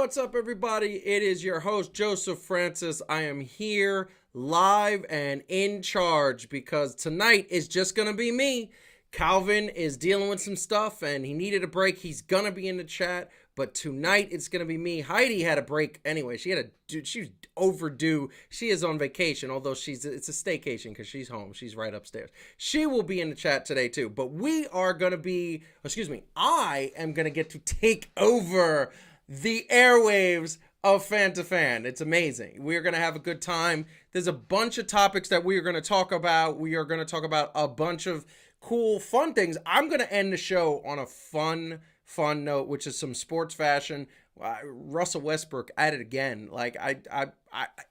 What's up, everybody? It is your host, Joseph Francis. I am here live and in charge because tonight is just going to be me. Calvin is dealing with some stuff and he needed a break. He's going to be in the chat, but tonight it's going to be me. Heidi had a break anyway. She was overdue. She is on vacation, although it's a staycation because she's home. She's right upstairs. She will be in the chat today too, but I am going to get to take over the airwaves of Fan2Fan. It's amazing. We're going to have a good time. There's a bunch of topics that we are going to talk about. We are going to talk about a bunch of cool, fun things. I'm going to end the show on a fun note, which is some sports fashion. Russell Westbrook at it again. Like,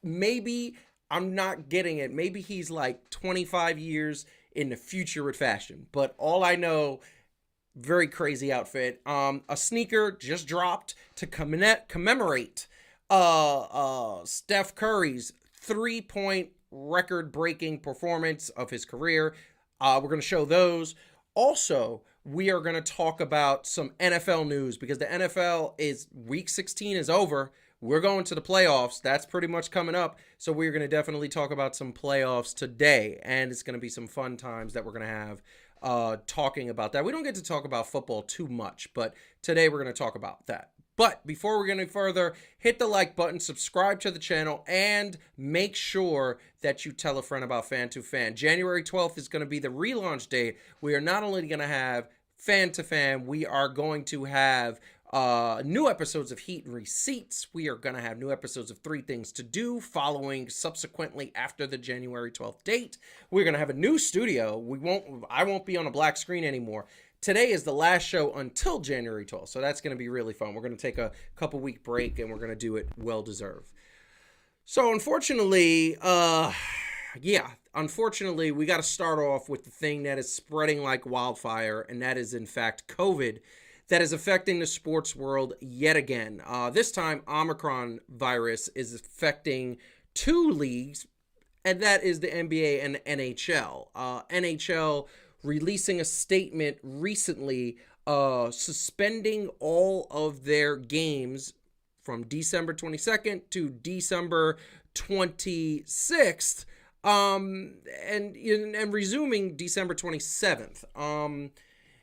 maybe I'm not getting it. Maybe he's like 25 years in the future with fashion. But all I know, very crazy outfit. A sneaker just dropped to commemorate Steph Curry's 3-point record-breaking performance of his career. We're going to show those. Also, we are going to talk about some NFL news because the NFL week 16 is over. We're going to the playoffs. That's pretty much coming up. So we're going to definitely talk about some playoffs today. And it's going to be some fun times that we're going to have talking about that. We don't get to talk about football too much, but today we're going to talk about that. But before we go any further, hit the like button, subscribe to the channel, and make sure that you tell a friend about Fan2Fan. January 12th is going to be the relaunch date. We are not only going to have Fan2Fan, we are going to have new episodes of Heat and Receipts. We are going to have new episodes of 3 Things to Do following subsequently after the January 12th date. We're going to have a new studio. I won't be on a black screen anymore. Today is the last show until January 12th, so that's going to be really fun. We're going to take a couple week break, and we're going to do it well deserved. So unfortunately, we got to start off with the thing that is spreading like wildfire, and that is in fact COVID. That is affecting the sports world yet again. This time, Omicron virus is affecting 2 leagues, and that is the NBA and the NHL. NHL releasing a statement recently suspending all of their games from December 22nd to December 26th, and resuming December 27th.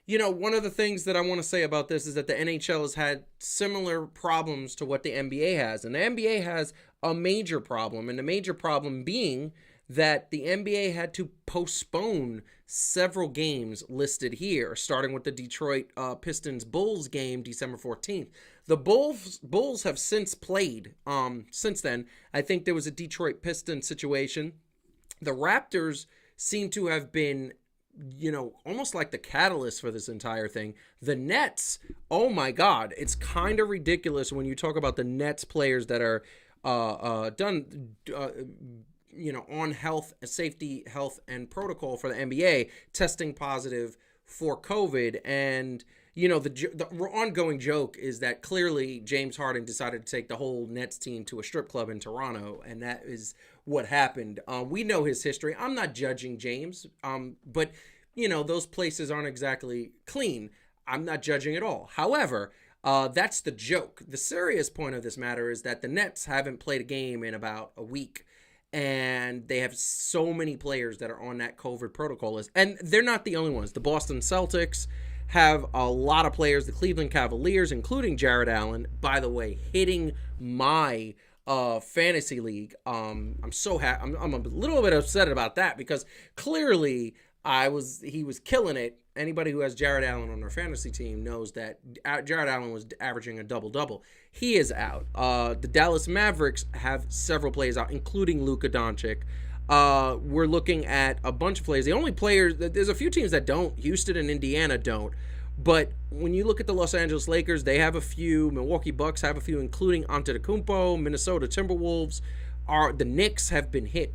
One of the things that I want to say about this is that the NHL has had similar problems to what the NBA has. And the NBA has a major problem, and the major problem being that the NBA had to postpone several games listed here, starting with the Detroit Pistons-Bulls game December 14th. The Bulls have since played since then. I think there was a Detroit Pistons situation. The Raptors seem to have been almost like the catalyst for this entire thing. The Nets, oh my God, it's kind of ridiculous when you talk about the Nets players that are on health, safety, health, and protocol for the NBA, testing positive for COVID. And, the ongoing joke is that clearly James Harden decided to take the whole Nets team to a strip club in Toronto, and that is what happened. We know his history. I'm not judging James, but, those places aren't exactly clean. I'm not judging at all. However, that's the joke. The serious point of this matter is that the Nets haven't played a game in about a week. And they have so many players that are on that COVID protocol list. And they're not the only ones. The Boston Celtics have a lot of players. The Cleveland Cavaliers, including Jared Allen, by the way, hitting my fantasy league. I'm so happy. I'm a little bit upset about that because clearly he was killing it. Anybody who has Jared Allen on their fantasy team knows that Jared Allen was averaging a double-double. He is out. The Dallas Mavericks have several players out, including Luka Doncic. We're looking at a bunch of players. The only players, there's a few teams that don't. Houston and Indiana don't. But when you look at the Los Angeles Lakers, they have a few. Milwaukee Bucks have a few, including Antetokounmpo. Minnesota Timberwolves. The Knicks have been hit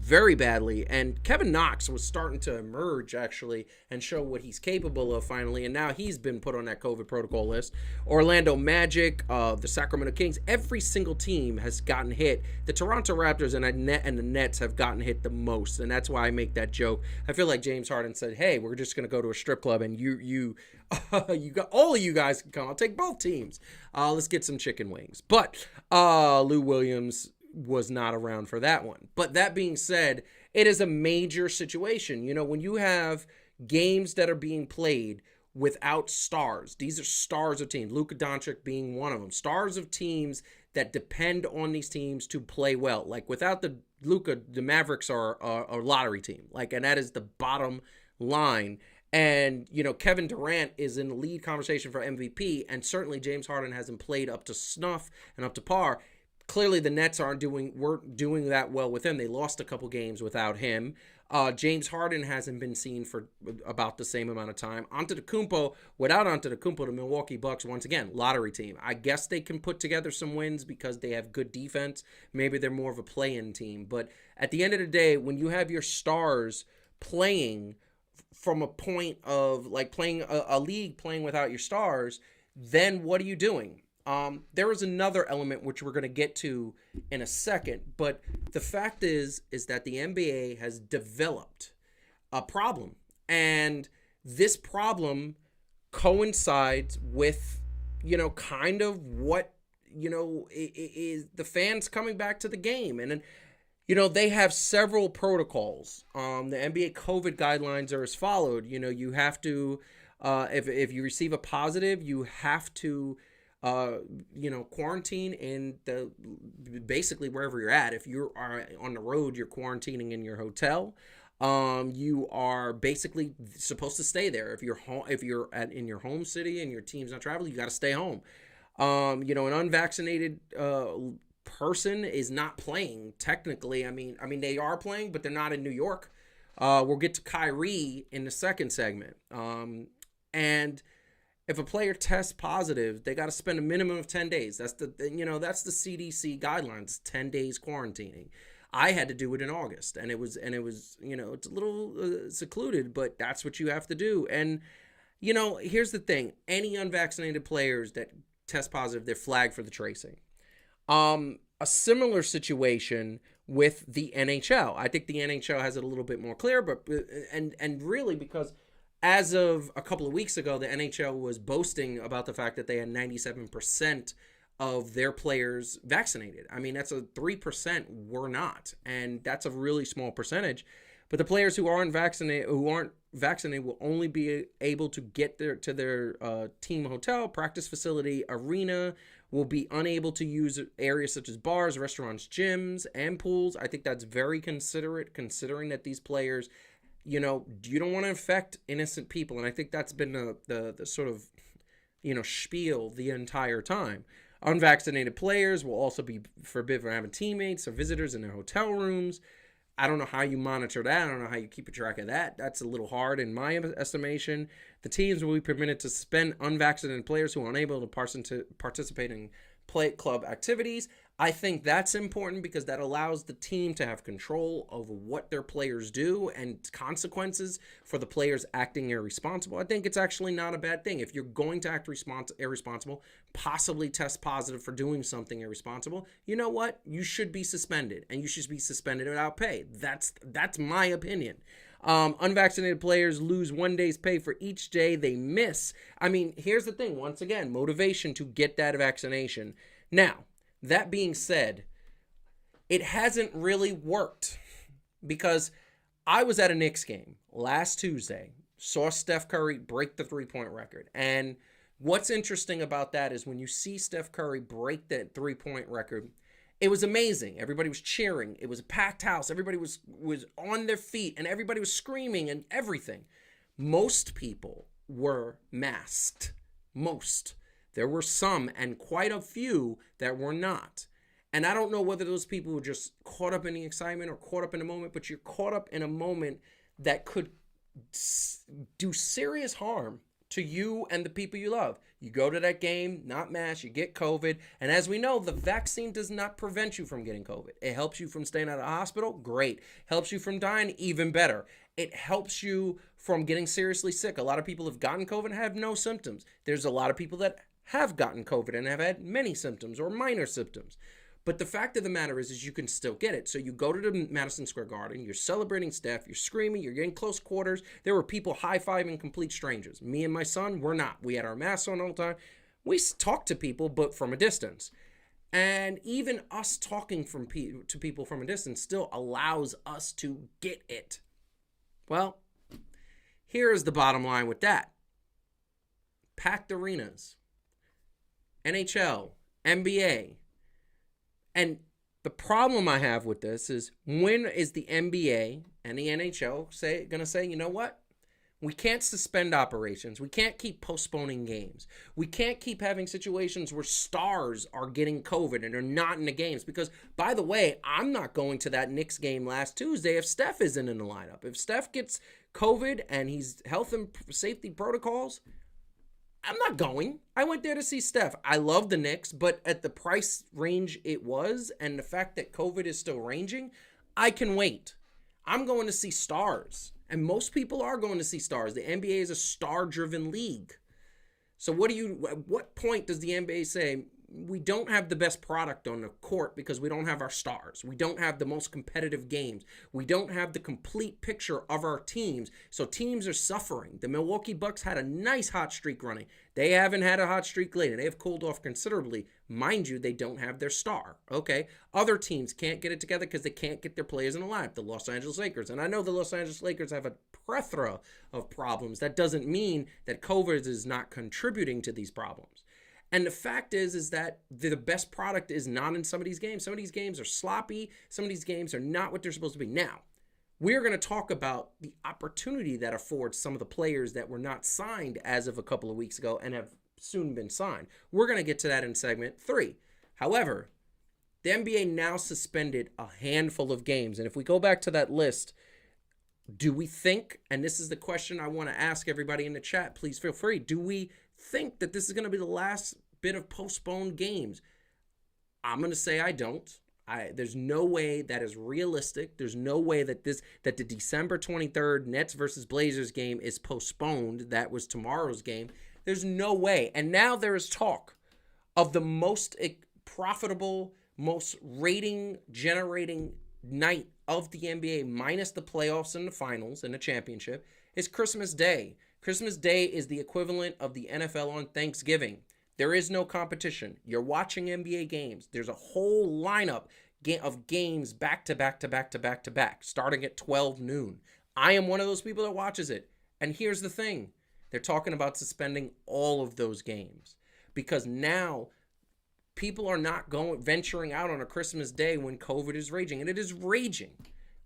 very badly. And Kevin Knox was starting to emerge, actually, and show what he's capable of finally. And now he's been put on that COVID protocol list. Orlando Magic, the Sacramento Kings, every single team has gotten hit. The Toronto Raptors and the Nets have gotten hit the most. And that's why I make that joke. I feel like James Harden said, hey, we're just going to go to a strip club and you got all of you guys can come. I'll take both teams. Let's get some chicken wings. But Lou Williams was not around for that one. But that being said, it is a major situation. You know, when you have games that are being played without stars, these are stars of teams, Luka Doncic being one of them, stars of teams that depend on these teams to play well. Like without the Luka, the Mavericks are a lottery team. Like, and that is the bottom line. And, you know, Kevin Durant is in the lead conversation for MVP, and certainly James Harden hasn't played up to snuff and up to par. Clearly, the Nets weren't doing that well with him. They lost a couple games without him. James Harden hasn't been seen for about the same amount of time. Without Antetokounmpo, the Milwaukee Bucks, once again, lottery team. I guess they can put together some wins because they have good defense. Maybe they're more of a play-in team. But at the end of the day, when you have your stars playing from a point of like playing a league playing without your stars, then what are you doing? There is another element which we're going to get to in a second, but the fact is that the NBA has developed a problem, and this problem coincides with, you know, kind of what, you know, is the fans coming back to the game. And then, you know, they have several protocols. The NBA COVID guidelines are as followed. You know, you have to, if you receive a positive, you have to, you know, quarantine in basically wherever you're at. If you are on the road, you're quarantining in your hotel. You are basically supposed to stay there. If you're in your home city and your team's not traveling, you got to stay home. You know, an unvaccinated person is not playing technically. I mean they are playing, but they're not in New York. We'll get to Kyrie in the second segment. And if a player tests positive, they got to spend a minimum of 10 days. That's the CDC guidelines, 10 days quarantining. I had to do it in August, and it was, you know, it's a little secluded, but that's what you have to do. And, you know, here's the thing. Any unvaccinated players that test positive, they're flagged for the tracing. A similar situation with the NHL. I think the NHL has it a little bit more clear, but and really because as of a couple of weeks ago, the NHL was boasting about the fact that they had 97% of their players vaccinated. I mean, that's 3% were not, and that's a really small percentage. But the players who aren't vaccinated will only be able to get to their team hotel, practice facility, arena, will be unable to use areas such as bars, restaurants, gyms, and pools. I think that's very considerate, considering that these players, you know, you don't want to infect innocent people. And I think that's been the sort of, you know, spiel the entire time. Unvaccinated players will also be forbidden from having teammates or visitors in their hotel rooms. I don't know how you monitor that. I don't know how you keep a track of that. That's a little hard in my estimation. The teams will be permitted to suspend unvaccinated players who are unable to participate in club activities. I think that's important because that allows the team to have control over what their players do and consequences for the players acting irresponsible. I think it's actually not a bad thing. If you're going to act irresponsible, possibly test positive for doing something irresponsible, you know what? You should be suspended, and you should be suspended without pay. That's my opinion. Unvaccinated players lose 1 day's pay for each day they miss. I mean, here's the thing. Once again, motivation to get that vaccination. Now, that being said, it hasn't really worked because I was at a Knicks game last Tuesday, saw Steph Curry break the three-point record. And what's interesting about that is when you see Steph Curry break that three-point record, it was amazing. Everybody was cheering. It was a packed house. Everybody was on their feet, and everybody was screaming and everything. Most people were masked. Most. There were some, and quite a few, that were not. And I don't know whether those people were just caught up in the excitement or caught up in a moment, but you're caught up in a moment that could do serious harm to you and the people you love. You go to that game, not mask, you get COVID. And as we know, the vaccine does not prevent you from getting COVID. It helps you from staying out of the hospital. Great. Helps you from dying. Even better. It helps you from getting seriously sick. A lot of people have gotten COVID and have no symptoms. There's a lot of people that have gotten COVID and have had many symptoms or minor symptoms. But the fact of the matter is you can still get it. So you go to the Madison Square Garden, you're celebrating Steph, you're screaming, you're getting close quarters. There were people high-fiving complete strangers. Me and my son, we're not. We had our masks on all the time. We talked to people, but from a distance. And even us talking to people from a distance still allows us to get it. Well, here is the bottom line with that. Packed arenas, NHL, NBA. And the problem I have with this is, when is the NBA and the NHL going to say, you know what? We can't suspend operations. We can't keep postponing games. We can't keep having situations where stars are getting COVID and are not in the games. Because, by the way, I'm not going to that Knicks game last Tuesday if Steph isn't in the lineup. If Steph gets COVID and he's health and safety protocols, I'm not going. I went there to see Steph. I love the Knicks, but at the price range it was, and the fact that COVID is still ranging, I can wait. I'm going to see stars, and most people are going to see stars. The NBA is a star-driven league. So at what point does the NBA say, we don't have the best product on the court because we don't have our stars. We don't have the most competitive games. We don't have the complete picture of our teams. So teams are suffering. The Milwaukee Bucks had a nice hot streak running. They haven't had a hot streak lately. They have cooled off considerably. Mind you, they don't have their star. Okay. Other teams can't get it together because they can't get their players in the lineup. The Los Angeles Lakers. And I know the Los Angeles Lakers have a plethora of problems. That doesn't mean that COVID is not contributing to these problems. And the fact is that the best product is not in some of these games. Some of these games are sloppy. Some of these games are not what they're supposed to be. Now, we're going to talk about the opportunity that affords some of the players that were not signed as of a couple of weeks ago and have soon been signed. We're going to get to that in segment 3. However, the NBA now suspended a handful of games. And if we go back to that list, do we think, and this is the question I want to ask everybody in the chat, please feel free, do we think that this is going to be the last bit of postponed games? I'm going to say I don't. There's no way that is realistic. There's no way that the December 23rd Nets versus Blazers game is postponed. That was tomorrow's game. There's no way. And now there is talk of the most profitable, most rating generating night of the NBA, minus the playoffs and the finals and the championship, is Christmas Day. Christmas Day is the equivalent of the NFL on Thanksgiving. There is no competition. You're watching NBA games. There's a whole lineup of games back to back to back to back to back, starting at 12 noon. I am one of those people that watches it. And here's the thing. They're talking about suspending all of those games because now people are not venturing out on a Christmas Day when COVID is raging. And it is raging.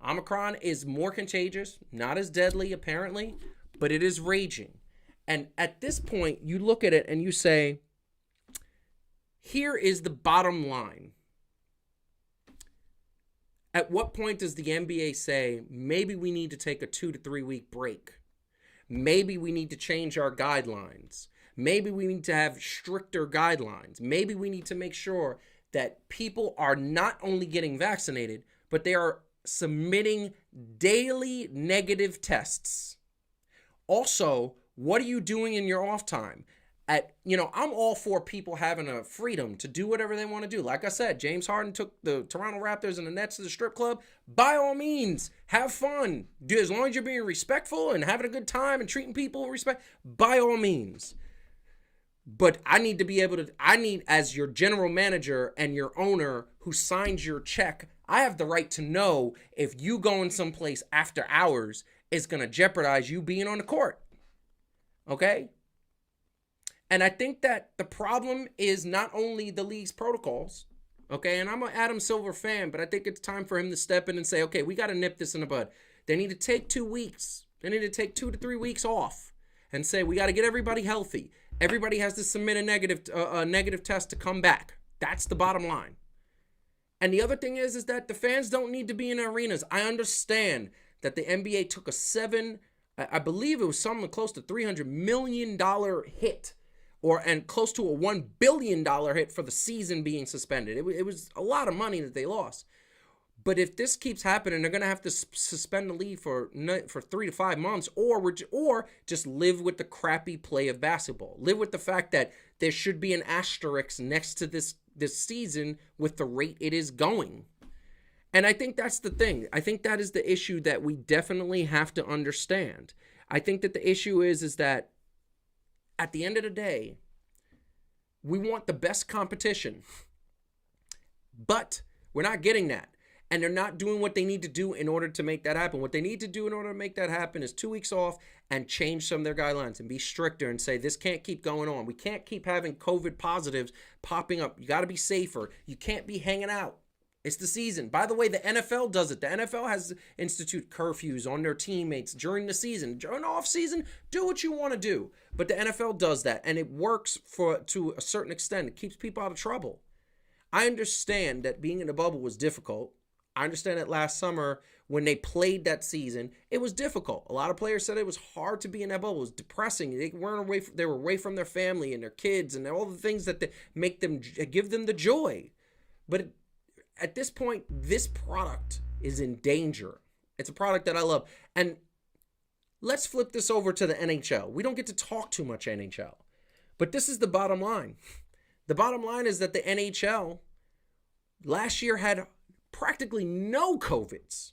Omicron is more contagious, not as deadly apparently, but it is raging. And at this point, you look at it and you say, here is the bottom line. At what point does the NBA say, maybe we need to take a 2 to 3 week break? Maybe we need to change our guidelines. Maybe we need to have stricter guidelines. Maybe we need to make sure that people are not only getting vaccinated, but they are submitting daily negative tests. Also, what are you doing in your off time? I'm all for people having a freedom to do whatever they want to do. Like I said, James Harden took the Toronto Raptors and the Nets to the strip club. By all means, have fun. As long as you're being respectful and having a good time and treating people with respect, by all means. But I need, as your general manager and your owner who signs your check, I have the right to know if you going someplace after hours is going to jeopardize you being on the court. Okay? And I think that the problem is not only the league's protocols, okay? And I'm an Adam Silver fan, but I think it's time for him to step in and say, okay, we got to nip this in the bud. They need to take 2 weeks. They need to take 2 to 3 weeks off and say, we got to get everybody healthy. Everybody has to submit a negative test to come back. That's the bottom line. And the other thing is that the fans don't need to be in arenas. I understand that the NBA took I believe it was something close to $300 million hit and close to a $1 billion hit for the season being suspended. It was a lot of money that they lost. But if this keeps happening, they're going to have to suspend the league for 3 to 5 months, or just live with the crappy play of basketball. Live with the fact that there should be an asterisk next to this season with the rate it is going. And I think that's the thing. I think that is the issue that we definitely have to understand. I think that the issue is that at the end of the day, we want the best competition, but we're not getting that. And they're not doing what they need to do in order to make that happen. What they need to do in order to make that happen is 2 weeks off and change some of their guidelines and be stricter and say, this can't keep going on. We can't keep having COVID positives popping up. You got to be safer. You can't be hanging out. It's the season. By the way, the NFL does it. The NFL has institute curfews on their teammates during the season. During the off season, do what you want to do. But the NFL does that, and it works to a certain extent. It keeps people out of trouble. I understand that being in a bubble was difficult. I understand that last summer when they played that season, it was difficult. A lot of players said it was hard to be in that bubble. It was depressing. They were away from their family and their kids and all the things that give them the joy. But at this point, this product is in danger. It's a product that I love. And let's flip this over to the NHL. We don't get to talk too much NHL, but this is the bottom line. The bottom line is that the NHL last year had practically no COVIDs,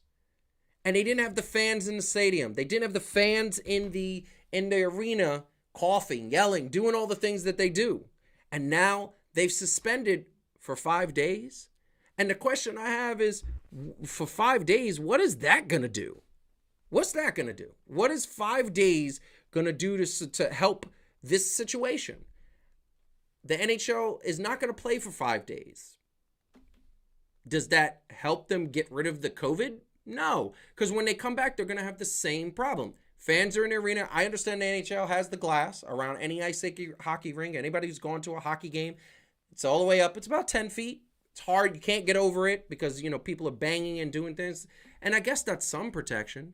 and they didn't have the fans in the stadium. They didn't have the fans in the arena coughing, yelling, doing all the things that they do. And now they've suspended for 5 days. And the question I have is, for 5 days, what is that going to do? What's that going to do? What is 5 days going to do to help this situation? The NHL is not going to play for 5 days. Does that help them get rid of the COVID? No, because when they come back, they're going to have the same problem. Fans are in the arena. I understand the NHL has the glass around any ice hockey rink. Anybody who's gone to a hockey game, it's all the way up. It's about 10 feet. It's hard. You can't get over it because, people are banging and doing things. And I guess that's some protection.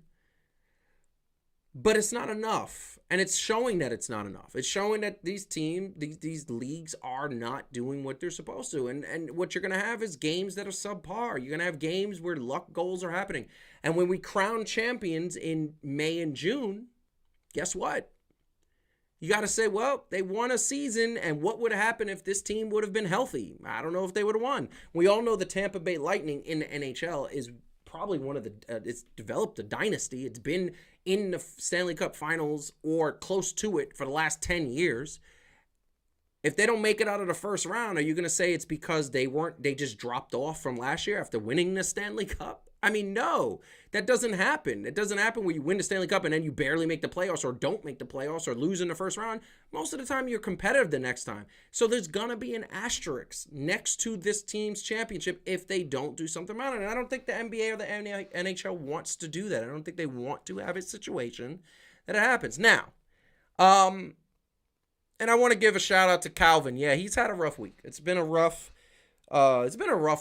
But it's not enough. And it's showing that it's not enough. It's showing that these leagues are not doing what they're supposed to. And what you're going to have is games that are subpar. You're going to have games where luck goals are happening. And when we crown champions in May and June, guess what? You got to say, well, they won a season, and what would have happened if this team would have been healthy? I don't know if they would have won. We all know the Tampa Bay Lightning in the NHL is probably one of it's developed a dynasty. It's been in the Stanley Cup Finals or close to it for the last 10 years. If they don't make it out of the first round, are you going to say it's because they just dropped off from last year after winning the Stanley Cup? I mean, no, that doesn't happen. It doesn't happen where you win the Stanley Cup and then you barely make the playoffs or don't make the playoffs or lose in the first round. Most of the time, you're competitive the next time. So there's going to be an asterisk next to this team's championship if they don't do something about it. And I don't think the NBA or the NHL wants to do that. I don't think they want to have a situation that it happens. Now, and I want to give a shout out to Calvin. Yeah, he's had a rough week. It's been a rough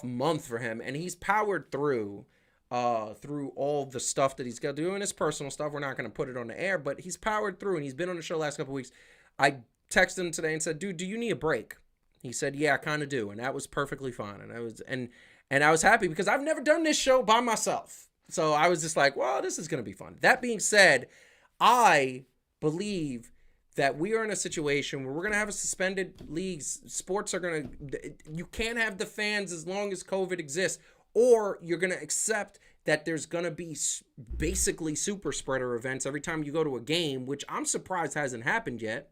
month for him, and he's powered through all the stuff that he's got to do in his personal stuff. We're not going to put it on the air, but he's powered through, and he's been on the show the last couple of weeks. I texted him today and said, dude, do you need a break? He said, yeah, I kind of do. And that was perfectly fine. And I was happy because I've never done this show by myself. So I was just like, well, this is going to be fun. That being said, I believe that we are in a situation where we're going to have a suspended leagues. Sports are you can't have the fans as long as COVID exists, or you're going to accept that there's going to be basically super spreader events every time you go to a game, which I'm surprised hasn't happened yet,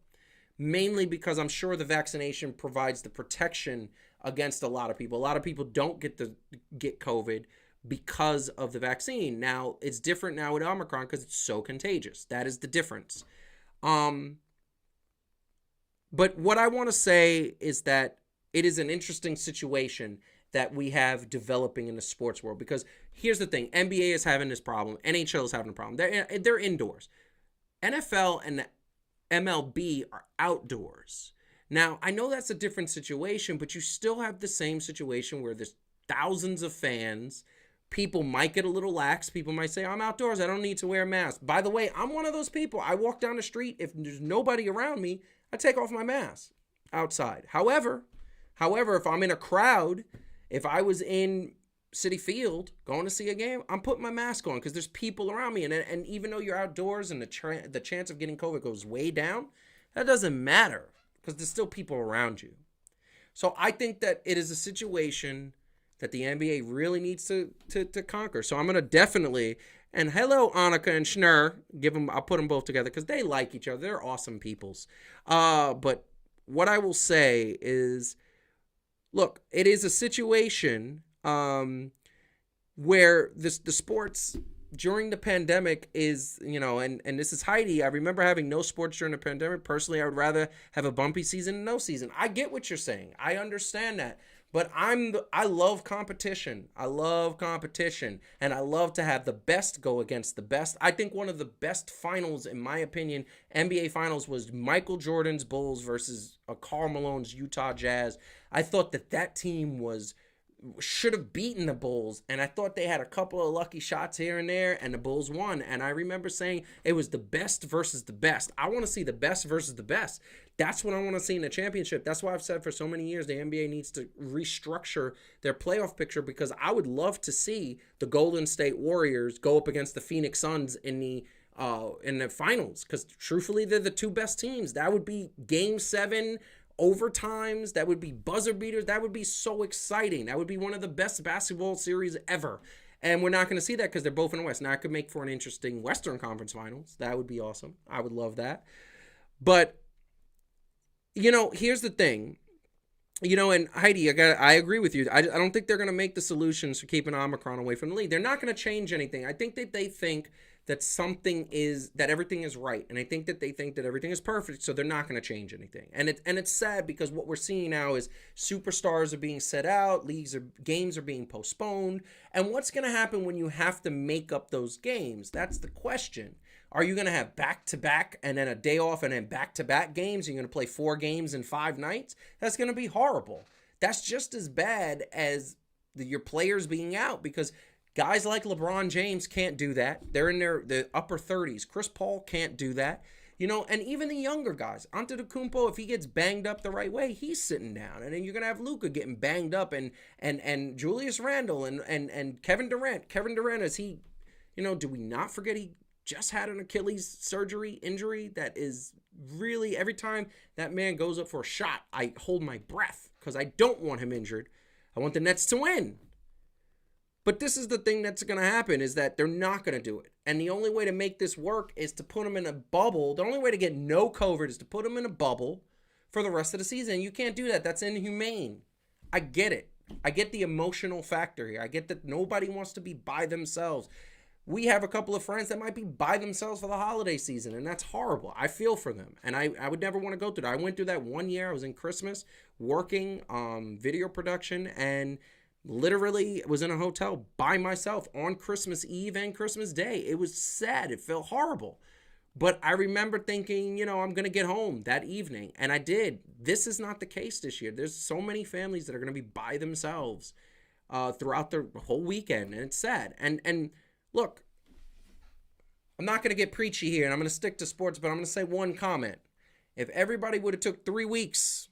mainly because I'm sure the vaccination provides the protection against a lot of people. A lot of people don't get COVID because of the vaccine. Now, it's different now with Omicron because it's so contagious. That is the difference. But what I want to say is that it is an interesting situation that we have developing in the sports world, because here's the thing. NBA is having this problem. NHL is having a problem. They're indoors. NFL and MLB are outdoors. Now, I know that's a different situation, but you still have the same situation where there's thousands of fans. People might get a little lax. People might say, I'm outdoors. I don't need to wear a mask. By the way, I'm one of those people. I walk down the street. If there's nobody around me, I take off my mask outside. However, if I'm in a crowd, if I was in City Field going to see a game, I'm putting my mask on because there's people around me. And even though you're outdoors and the chance of getting COVID goes way down, that doesn't matter because there's still people around you. So I think that it is a situation that the NBA really needs to conquer. So I'm going to definitely, and hello, Annika and Schnurr, I'll put them both together because they like each other. They're awesome peoples. But what I will say is, look, it is a situation where the sports during the pandemic is, and this is Heidi. I remember having no sports during the pandemic. Personally, I would rather have a bumpy season than no season. I get what you're saying. I understand that. But I love competition. I love competition. And I love to have the best go against the best. I think one of the best finals, in my opinion, NBA finals, was Michael Jordan's Bulls versus Karl Malone's Utah Jazz. I thought that team should have beaten the Bulls, and I thought they had a couple of lucky shots here and there, and the Bulls won. And I remember saying it was the best versus the best. I want to see the best versus the best. That's what I want to see in the championship. That's why I've said for so many years the NBA needs to restructure their playoff picture, because I would love to see the Golden State Warriors go up against the Phoenix Suns in the finals, because truthfully they're the two best teams. That would be Game 7 overtimes. That would be buzzer beaters. That would be so exciting. That would be one of the best basketball series ever. And we're not going to see that because they're both in the West. Now, it could make for an interesting Western Conference Finals. That would be awesome. I would love that. But, here's the thing. And Heidi, I agree with you. I don't think they're going to make the solutions for keeping Omicron away from the league. They're not going to change anything. I think that they think that everything is right. And I think that they think that everything is perfect, so they're not going to change anything. And it's sad because what we're seeing now is superstars are being set out, games are being postponed. And what's going to happen when you have to make up those games? That's the question. Are you going to have back-to-back and then a day off and then back-to-back games? You're going to play 4 games in 5 nights? That's going to be horrible. That's just as bad as your players being out, because guys like LeBron James can't do that. They're in the upper 30s. Chris Paul can't do that. And even the younger guys. Antetokounmpo, if he gets banged up the right way, he's sitting down. And then you're going to have Luka getting banged up and Julius Randle and Kevin Durant. Kevin Durant, is he, do we not forget he just had an Achilles injury that is really, every time that man goes up for a shot, I hold my breath because I don't want him injured. I want the Nets to win. But this is the thing that's going to happen, is that they're not going to do it. And the only way to make this work is to put them in a bubble. The only way to get no COVID is to put them in a bubble for the rest of the season. You can't do that. That's inhumane. I get it. I get the emotional factor here. I get that nobody wants to be by themselves. We have a couple of friends that might be by themselves for the holiday season, and that's horrible. I feel for them, and I would never want to go through that. I went through that one year. I was in Christmas working video production, and literally was in a hotel by myself on Christmas Eve and Christmas Day. It was sad. It felt horrible. But I remember thinking, I'm going to get home that evening, and I did. This is not the case this year. There's so many families that are going to be by themselves throughout the whole weekend, and it's sad. And look, I'm not going to get preachy here, and I'm going to stick to sports, but I'm going to say one comment. If everybody would have took 3 weeks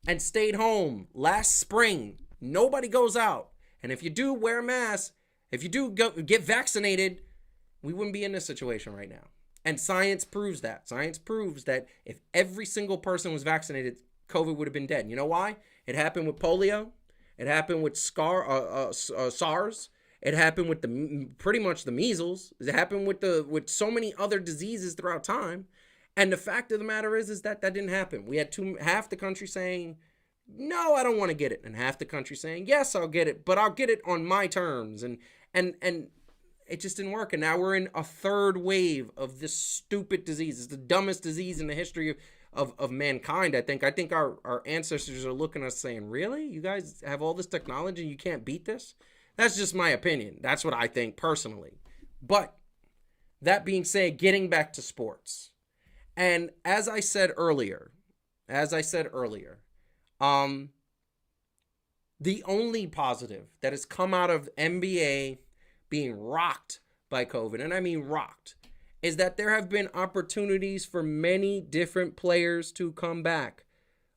and stayed home last spring, nobody goes out, and if you do, wear a mask, if you do get vaccinated, we wouldn't be in this situation right now. And science proves that. Science proves that if every single person was vaccinated, COVID would have been dead. You know why? It happened with polio. It happened with SARS. It happened with pretty much the measles. It happened with so many other diseases throughout time. And the fact of the matter is that didn't happen. We had half the country saying, no, I don't want to get it, and half the country saying, yes, I'll get it, but I'll get it on my terms. And it just didn't work. And now we're in a third wave of this stupid disease. It's the dumbest disease in the history of mankind, I think. I think our ancestors are looking at us saying, really? You guys have all this technology and you can't beat this? That's just my opinion. That's what I think personally. But that being said, getting back to sports. And as I said earlier, the only positive that has come out of NBA being rocked by COVID, and I mean rocked, is that there have been opportunities for many different players to come back.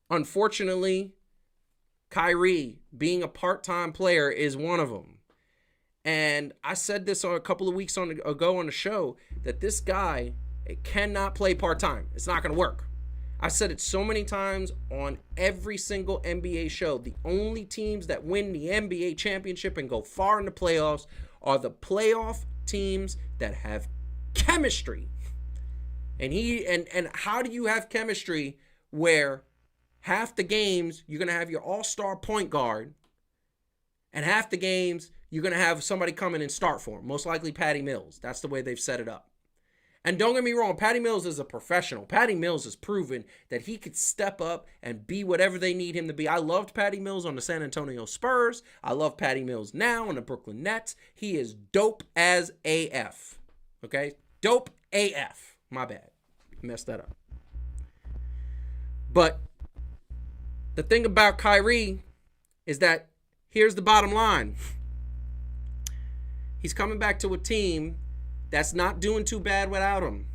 Unfortunately, Kyrie, being a part-time player, is one of them. And I said this a couple of weeks ago on the show, that this guy cannot play part-time. It's not going to work. I said it so many times on every single NBA show. The only teams that win the NBA championship and go far in the playoffs are the playoff teams that have chemistry. And how do you have chemistry where half the games you're going to have your all-star point guard, and half the games you're going to have somebody come in and start for him, most likely Patty Mills. That's the way they've set it up. And don't get me wrong, Patty Mills is a professional. Patty Mills has proven that he could step up and be whatever they need him to be. I loved Patty Mills on the San Antonio Spurs. I love Patty Mills now on the Brooklyn Nets. He is dope as AF. Okay? Dope AF. My bad. Messed that up. But the thing about Kyrie is that here's the bottom line. He's coming back to a team that's not doing too bad without him.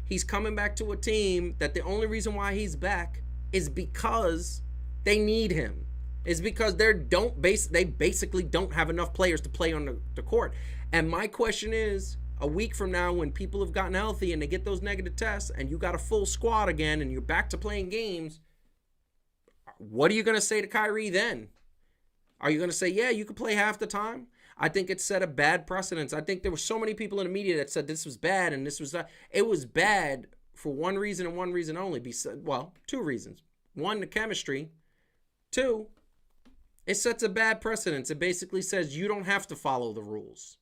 He's coming back to a team that the only reason why he's back is because they need him. It's because they basically don't have enough players to play on the court. And my question is, a week from now, when people have gotten healthy and they get those negative tests and you got a full squad again and you're back to playing games, what are you going to say to Kyrie then? Are you going to say, yeah, you could play half the time? I think it set a bad precedence. I think there were so many people in the media that said this was bad and this was not. It was bad for one reason and one reason only. Well, two reasons. One, the chemistry. Two, it sets a bad precedence. It basically says you don't have to follow the rules.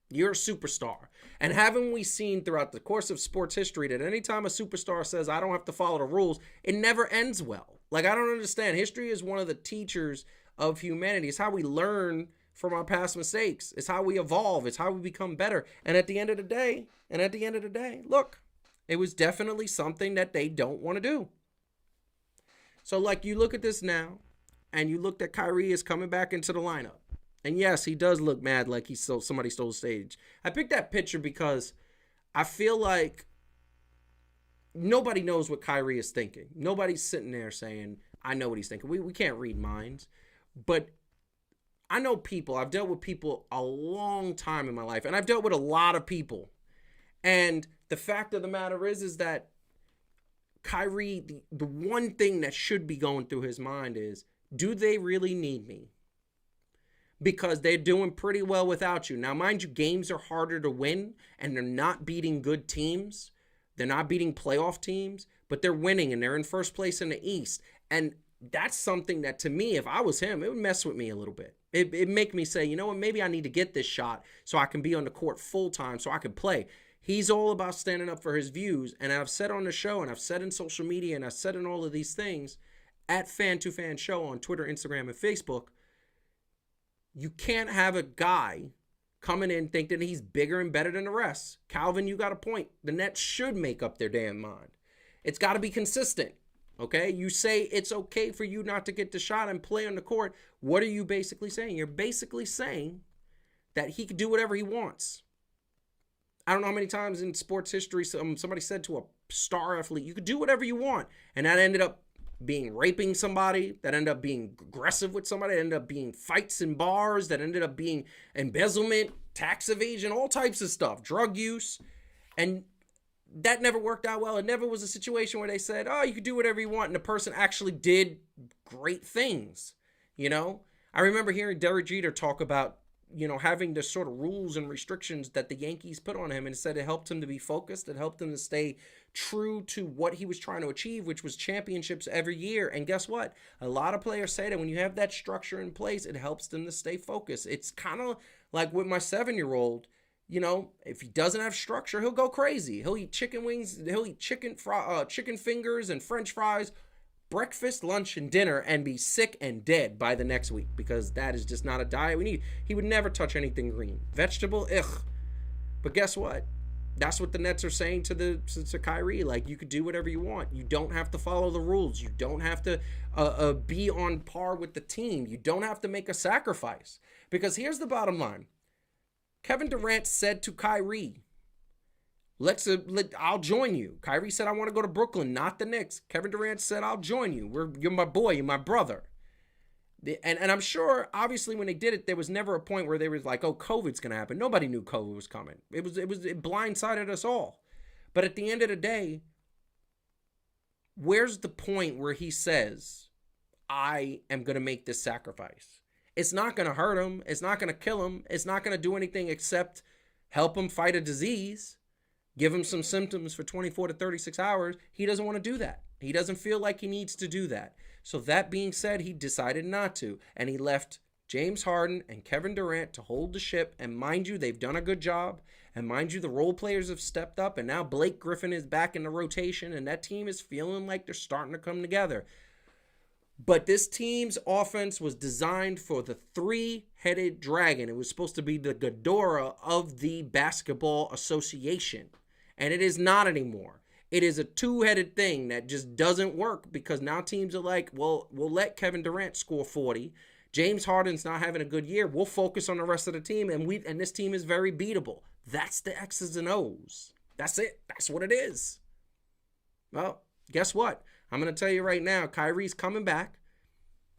You're a superstar. And haven't we seen throughout the course of sports history that anytime a superstar says, I don't have to follow the rules, it never ends well. Like, I don't understand. History is one of the teachers of humanity. It's how we learn from our past mistakes. It's how we evolve. It's how we become better. And at the end of the day, look, it was definitely something that they don't want to do. So, like, you look at this now, and you look that Kyrie is coming back into the lineup. And yes, he does look mad like somebody stole the stage. I picked that picture because I feel like nobody knows what Kyrie is thinking. Nobody's sitting there saying, I know what he's thinking. We can't read minds. But I know people. I've dealt with people a long time in my life. And I've dealt with a lot of people. And the fact of the matter is that Kyrie, the one thing that should be going through his mind is, do they really need me? Because they're doing pretty well without you. Now, mind you, games are harder to win, and they're not beating good teams. They're not beating playoff teams, but they're winning, and they're in first place in the East. And that's something that, to me, if I was him, it would mess with me a little bit. It'd make me say, you know what, maybe I need to get this shot so I can be on the court full time so I can play. He's all about standing up for his views, and I've said on the show, and I've said in social media, and I've said in all of these things, at Fan2Fan Show on Twitter, Instagram, and Facebook, you can't have a guy coming in thinking he's bigger and better than the rest. Calvin, you got a point. The Nets should make up their damn mind. It's got to be consistent, okay? You say it's okay for you not to get the shot and play on the court. What are you basically saying? You're basically saying that he could do whatever he wants. I don't know how many times in sports history somebody said to a star athlete, you could do whatever you want. And that ended up being raping somebody, that ended up being aggressive with somebody, that ended up being fights in bars, that ended up being embezzlement, tax evasion, all types of stuff, drug use. And that never worked out well. It never was a situation where they said, oh, you could do whatever you want, and the person actually did great things, you know? I remember hearing Derek Jeter talk about, you know, having the sort of rules and restrictions that the Yankees put on him, and said it helped him to be focused. It helped him to stay true to what he was trying to achieve, which was championships every year. And guess what? A lot of players say that when you have that structure in place, it helps them to stay focused. It's kind of like with my 7-year-old, you know, if he doesn't have structure, he'll go crazy. He'll eat chicken wings, he'll eat chicken fingers and French fries, breakfast, lunch, and dinner, and be sick and dead by the next week, because that is just not a diet we need. He would never touch anything green. Vegetable, ugh. But guess what? That's what the Nets are saying to Kyrie. Like, you could do whatever you want. You don't have to follow the rules. You don't have to be on par with the team. You don't have to make a sacrifice. Because here's the bottom line. Kevin Durant said to Kyrie, I'll join you. Kyrie said, I want to go to Brooklyn, not the Knicks. Kevin Durant said, I'll join you. You're my boy. You're my brother. And I'm sure, obviously, when they did it, there was never a point where they was like, oh, COVID's going to happen. Nobody knew COVID was coming. It blindsided us all. But at the end of the day, where's the point where he says, I am going to make this sacrifice? It's not going to hurt him. It's not going to kill him. It's not going to do anything except help him fight a disease, give him some symptoms for 24 to 36 hours. He doesn't want to do that. He doesn't feel like he needs to do that. So that being said, he decided not to. And he left James Harden and Kevin Durant to hold the ship. And mind you, they've done a good job. And mind you, the role players have stepped up. And now Blake Griffin is back in the rotation. And that team is feeling like they're starting to come together. But this team's offense was designed for the three-headed dragon. It was supposed to be the Ghidorah of the Basketball Association. And it is not anymore. It is a two-headed thing that just doesn't work because now teams are like, well, we'll let Kevin Durant score 40. James Harden's not having a good year. We'll focus on the rest of the team, and this team is very beatable. That's the X's and O's. That's it. That's what it is. Well, guess what? I'm going to tell you right now, Kyrie's coming back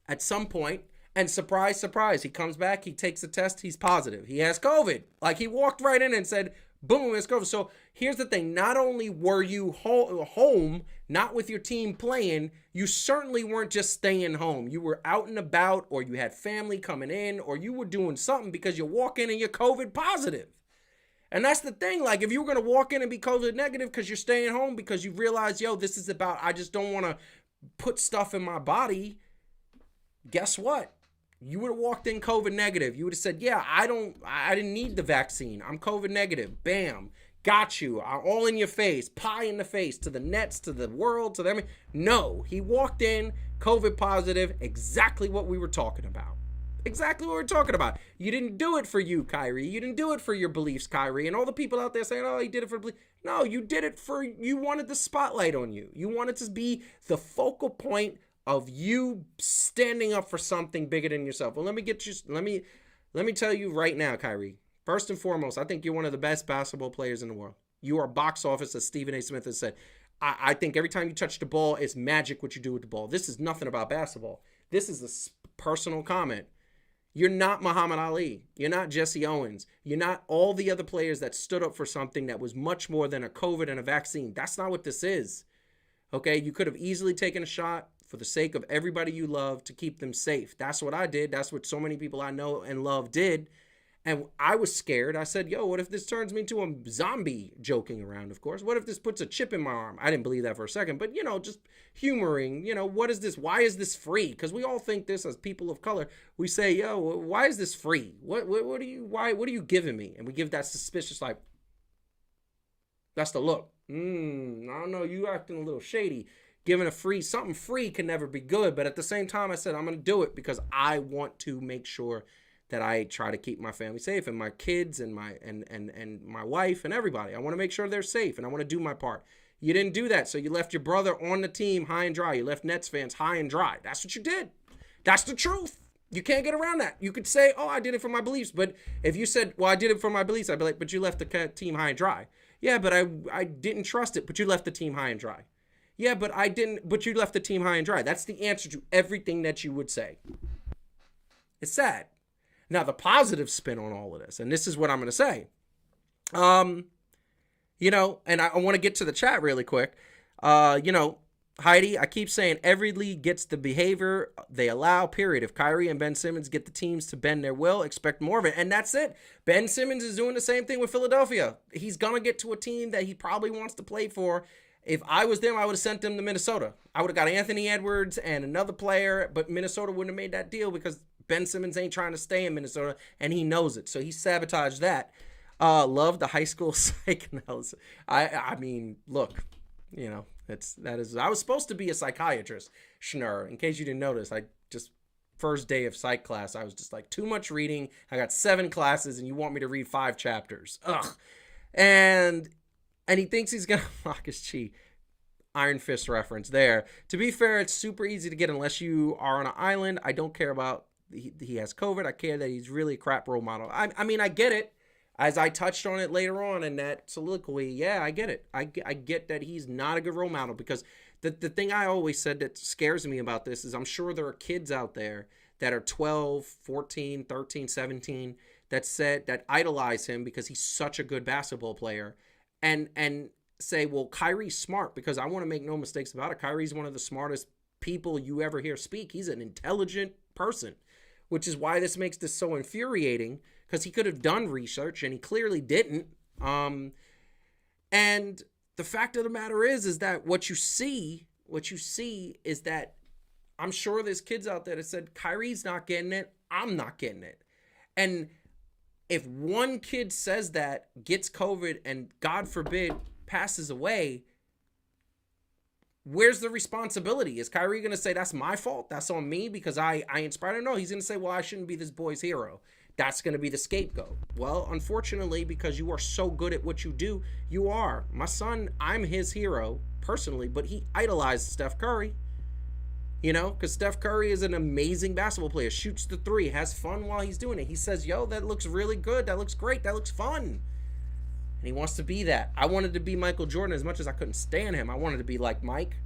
at some point, and surprise, surprise, he comes back, he takes a test, he's positive. He has COVID. Like, he walked right in and said, boom, it's COVID. So here's the thing. Not only were you home, not with your team playing, you certainly weren't just staying home. You were out and about, or you had family coming in, or you were doing something because you walk in and you're COVID positive. And that's the thing. Like, if you were going to walk in and be COVID negative because you're staying home because you realize, yo, this is about, I just don't want to put stuff in my body. Guess what? You would have walked in COVID negative. You would have said, yeah, I didn't need the vaccine. I'm COVID negative. Bam. Got you. All in your face. Pie in the face. To the Nets, to the world, to them. No. He walked in COVID positive. Exactly what we were talking about. Exactly what we're talking about. You didn't do it for you, Kyrie. You didn't do it for your beliefs, Kyrie. And all the people out there saying, oh, he did it for beliefs. No, you did it for, you wanted the spotlight on you. You wanted to be the focal point of you standing up for something bigger than yourself. Well, let me tell you right now, Kyrie. First and foremost, I think you're one of the best basketball players in the world. You are box office, as Stephen A. Smith has said. I think every time you touch the ball, it's magic what you do with the ball. This is nothing about basketball. This is a personal comment. You're not Muhammad Ali. You're not Jesse Owens. You're not all the other players that stood up for something that was much more than a COVID and a vaccine. That's not what this is. Okay? You could have easily taken a shot for the sake of everybody you love to keep them safe. That's what I did. That's what so many people I know and love did. And I was scared. I said, yo, what if this turns me into a zombie? Joking around, of course. What if this puts a chip in my arm? I didn't believe that for a second. But, just humoring, what is this? Why is this free? Because we all think this as people of color. We say, yo, why is this free? What are you giving me? And we give that suspicious, like, that's the look. I don't know. You acting a little shady. Giving something free can never be good. But at the same time, I said, I'm going to do it because I want to make sure that I try to keep my family safe and my kids and my wife and everybody. I want to make sure they're safe and I want to do my part. You didn't do that, so you left your brother on the team high and dry. You left Nets fans high and dry. That's what you did. That's the truth. You can't get around that. You could say, oh, I did it for my beliefs. But if you said, well, I did it for my beliefs, I'd be like, but you left the team high and dry. Yeah, but I didn't trust it, but you left the team high and dry. Yeah, but I didn't, but you left the team high and dry. That's the answer to everything that you would say. It's sad. Now, the positive spin on all of this, and this is what I'm going to say. And I want to get to the chat really quick. Heidi, I keep saying every league gets the behavior they allow, period. If Kyrie and Ben Simmons get the teams to bend their will, expect more of it. And that's it. Ben Simmons is doing the same thing with Philadelphia. He's going to get to a team that he probably wants to play for. If I was them, I would have sent them to Minnesota. I would have got Anthony Edwards and another player, but Minnesota wouldn't have made that deal because Ben Simmons ain't trying to stay in Minnesota, and he knows it. So he sabotaged that. Love the high school psych analysis. I mean, look, I was supposed to be a psychiatrist, Schnurr. In case you didn't notice, first day of psych class, I was just like, too much reading. I got 7 classes, and you want me to read 5 chapters. Ugh. And he thinks he's going to mock his chi. Iron Fist reference there. To be fair, it's super easy to get unless you are on an island. I don't care about he has COVID. I care that he's really a crap role model. I mean, I get it. as I touched on it later on in that soliloquy, yeah, I get it. I get that he's not a good role model, because the thing I always said that scares me about this is I'm sure there are kids out there that are 12, 14, 13, 17 that idolize him because he's such a good basketball player, and say, well, Kyrie's smart, because I want to make no mistakes about it. Kyrie's one of the smartest people you ever hear speak. He's an intelligent person, which is why this makes this so infuriating, because he could have done research and he clearly didn't. And the fact of the matter is that what you see is that I'm sure there's kids out there that said, Kyrie's not getting it, I'm not getting it. And if one kid says that, gets COVID, and God forbid passes away, where's the responsibility? Is Kyrie going to say, that's my fault, that's on me because I inspired him? No, he's going to say, well, I shouldn't be this boy's hero. That's going to be the scapegoat. Well, unfortunately, because you are so good at what you do, you are. My son, I'm his hero personally, but he idolized Steph Curry. You know, because Steph Curry is an amazing basketball player, shoots the three, has fun while he's doing it. He says, yo, that looks really good, that looks great, that looks fun. And he wants to be that. I wanted to be Michael Jordan as much as I couldn't stand him. I wanted to be like Mike.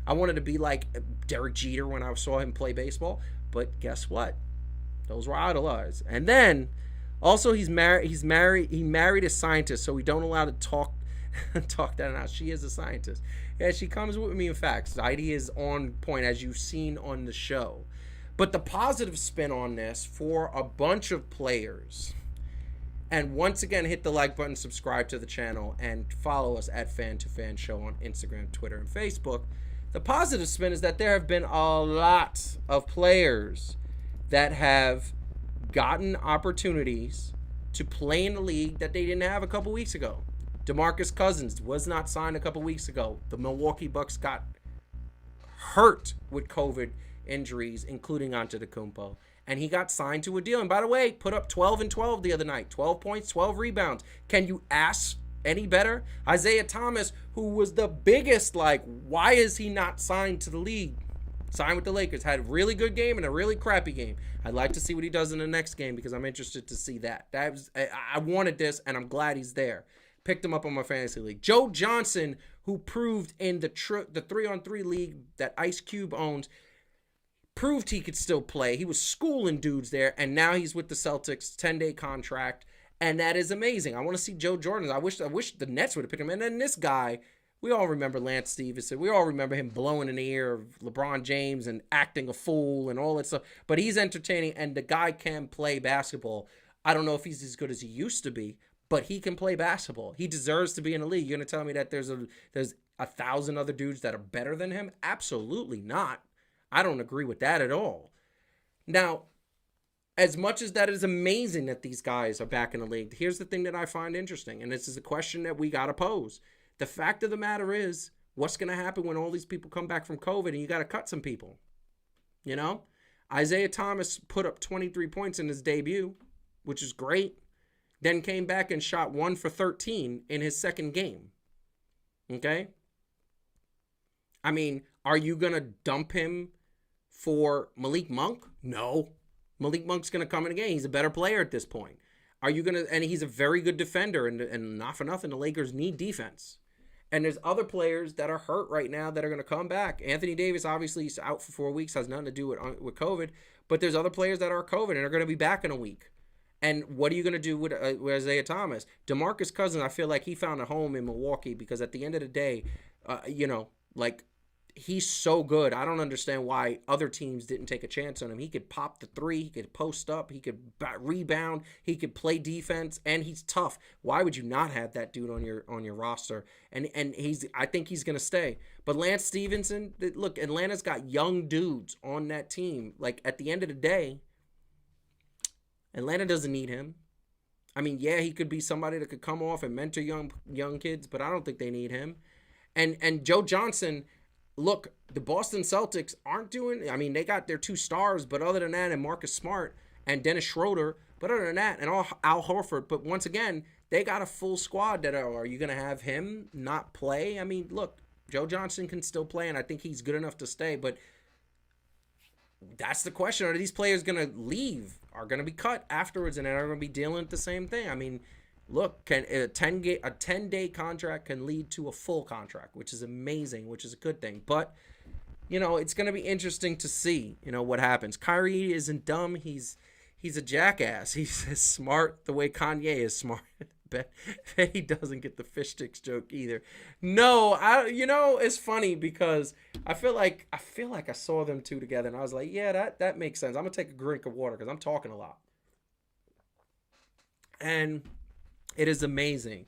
I wanted to be like Derek Jeter when I saw him play baseball. But guess what? Those were idolized. And then, also, he married a scientist, so we don't allow to talk that out. She is a scientist. Yeah, she comes with me in facts. The idea is on point, as you've seen on the show. But the positive spin on this for a bunch of players, and once again, hit the like button, subscribe to the channel, and follow us at Fan2Fan Show on Instagram, Twitter, and Facebook. The positive spin is that there have been a lot of players that have gotten opportunities to play in the league that they didn't have a couple weeks ago. DeMarcus Cousins was not signed a couple weeks ago. The Milwaukee Bucks got hurt with COVID injuries, including Antetokounmpo, and he got signed to a deal. And by the way, put up 12 and 12 the other night. 12 points, 12 rebounds. Can you ask any better? Isaiah Thomas, who was the biggest, like, why is he not signed to the league? Signed with the Lakers. Had a really good game and a really crappy game. I'd like to see what he does in the next game, because I'm interested to see that. I wanted this, and I'm glad he's there. Picked him up on my fantasy league. Joe Johnson, who proved in the 3-on-3 league that Ice Cube owns, proved he could still play. He was schooling dudes there, and now he's with the Celtics, 10-day contract, and that is amazing. I want to see Joe Jordan. I wish the Nets would have picked him. And then this guy, we all remember Lance Stevenson. We all remember him blowing in the ear of LeBron James and acting a fool and all that stuff. But he's entertaining, and the guy can play basketball. I don't know if he's as good as he used to be, but he can play basketball. He deserves to be in the league. You're going to tell me that there's 1,000 other dudes that are better than him? Absolutely not. I don't agree with that at all. Now, as much as that is amazing that these guys are back in the league, here's the thing that I find interesting, and this is a question that we got to pose. The fact of the matter is, what's going to happen when all these people come back from COVID and you got to cut some people? You know? Isaiah Thomas put up 23 points in his debut, which is great. Then came back and shot 1 for 13 in his second game. Okay? I mean, are you going to dump him for Malik Monk? No. Malik Monk's going to come in again. He's a better player at this point. Are you going to, and he's a very good defender, and not for nothing, the Lakers need defense. And there's other players that are hurt right now that are going to come back. Anthony Davis, obviously, is out for 4 weeks, has nothing to do with COVID. But there's other players that are COVID and are going to be back in a week. And what are you going to do with Isaiah Thomas? DeMarcus Cousins, I feel like he found a home in Milwaukee, because at the end of the day, he's so good. I don't understand why other teams didn't take a chance on him. He could pop the three. He could post up. He could rebound. He could play defense, and he's tough. Why would you not have that dude on your roster? And I think he's going to stay. But Lance Stevenson, look, Atlanta's got young dudes on that team. Like, at the end of the day, Atlanta doesn't need him. I mean, yeah, he could be somebody that could come off and mentor young kids, but I don't think they need him. And Joe Johnson, look, the Boston Celtics aren't doing, I mean, they got their 2 stars, but other than that, and Marcus Smart and Dennis Schroeder, but other than that, and Al Horford, but once again, they got a full squad that are you going to have him not play? I mean, look, Joe Johnson can still play, and I think he's good enough to stay, but that's the question. Are these players going to leave? Are going to be cut afterwards, and are going to be dealing with the same thing? I mean, look, can a 10-day contract can lead to a full contract, which is amazing, which is a good thing. But it's going to be interesting to see, what happens. Kyrie isn't dumb. He's a jackass. He's as smart the way Kanye is smart. Bet he doesn't get the fish sticks joke either. No, it's funny because I feel like I saw them two together and I was like, yeah, that makes sense. I'm gonna take a drink of water because I'm talking a lot. And it is amazing.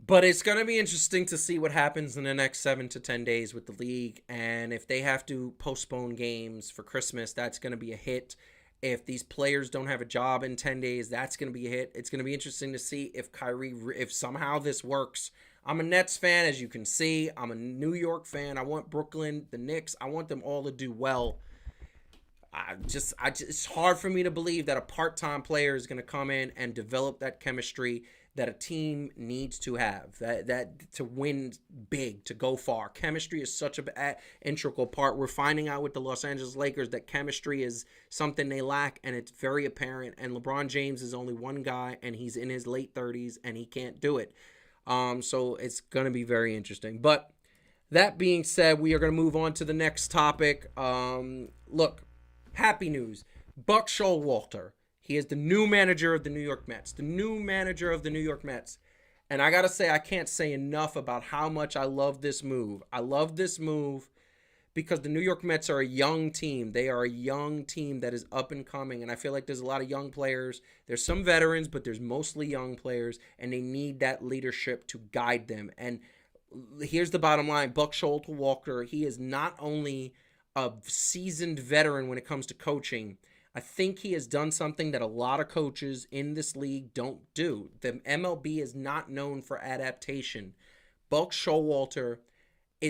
But it's going to be interesting to see what happens in the next 7 to 10 days with the league. And if they have to postpone games for Christmas, that's going to be a hit. If these players don't have a job in 10 days, that's going to be a hit. It's going to be interesting to see if if somehow this works. I'm a Nets fan, as you can see. I'm a New York fan. I want Brooklyn, the Knicks. I want them all to do well. It's hard for me to believe that a part-time player is going to come in and develop that chemistry that a team needs to have, that to win big, to go far. Chemistry is such an integral part. We're finding out with the Los Angeles Lakers that chemistry is something they lack, and it's very apparent. And LeBron James is only one guy, and he's in his late 30s, and he can't do it. So it's going to be very interesting. But that being said, we are going to move on to the next topic. Look, happy news. Buck Showalter. He is the new manager of the New York Mets. And I got to say, I can't say enough about how much I love this move. I love this move because the New York Mets are a young team. They are a young team that is up and coming. And I feel like there's a lot of young players. There's some veterans, but there's mostly young players. And they need that leadership to guide them. And here's the bottom line. Buck Showalter, he is not only a seasoned veteran when it comes to coaching. I think he has done something that a lot of coaches in this league don't do. The MLB is not known for adaptation. Buck Showalter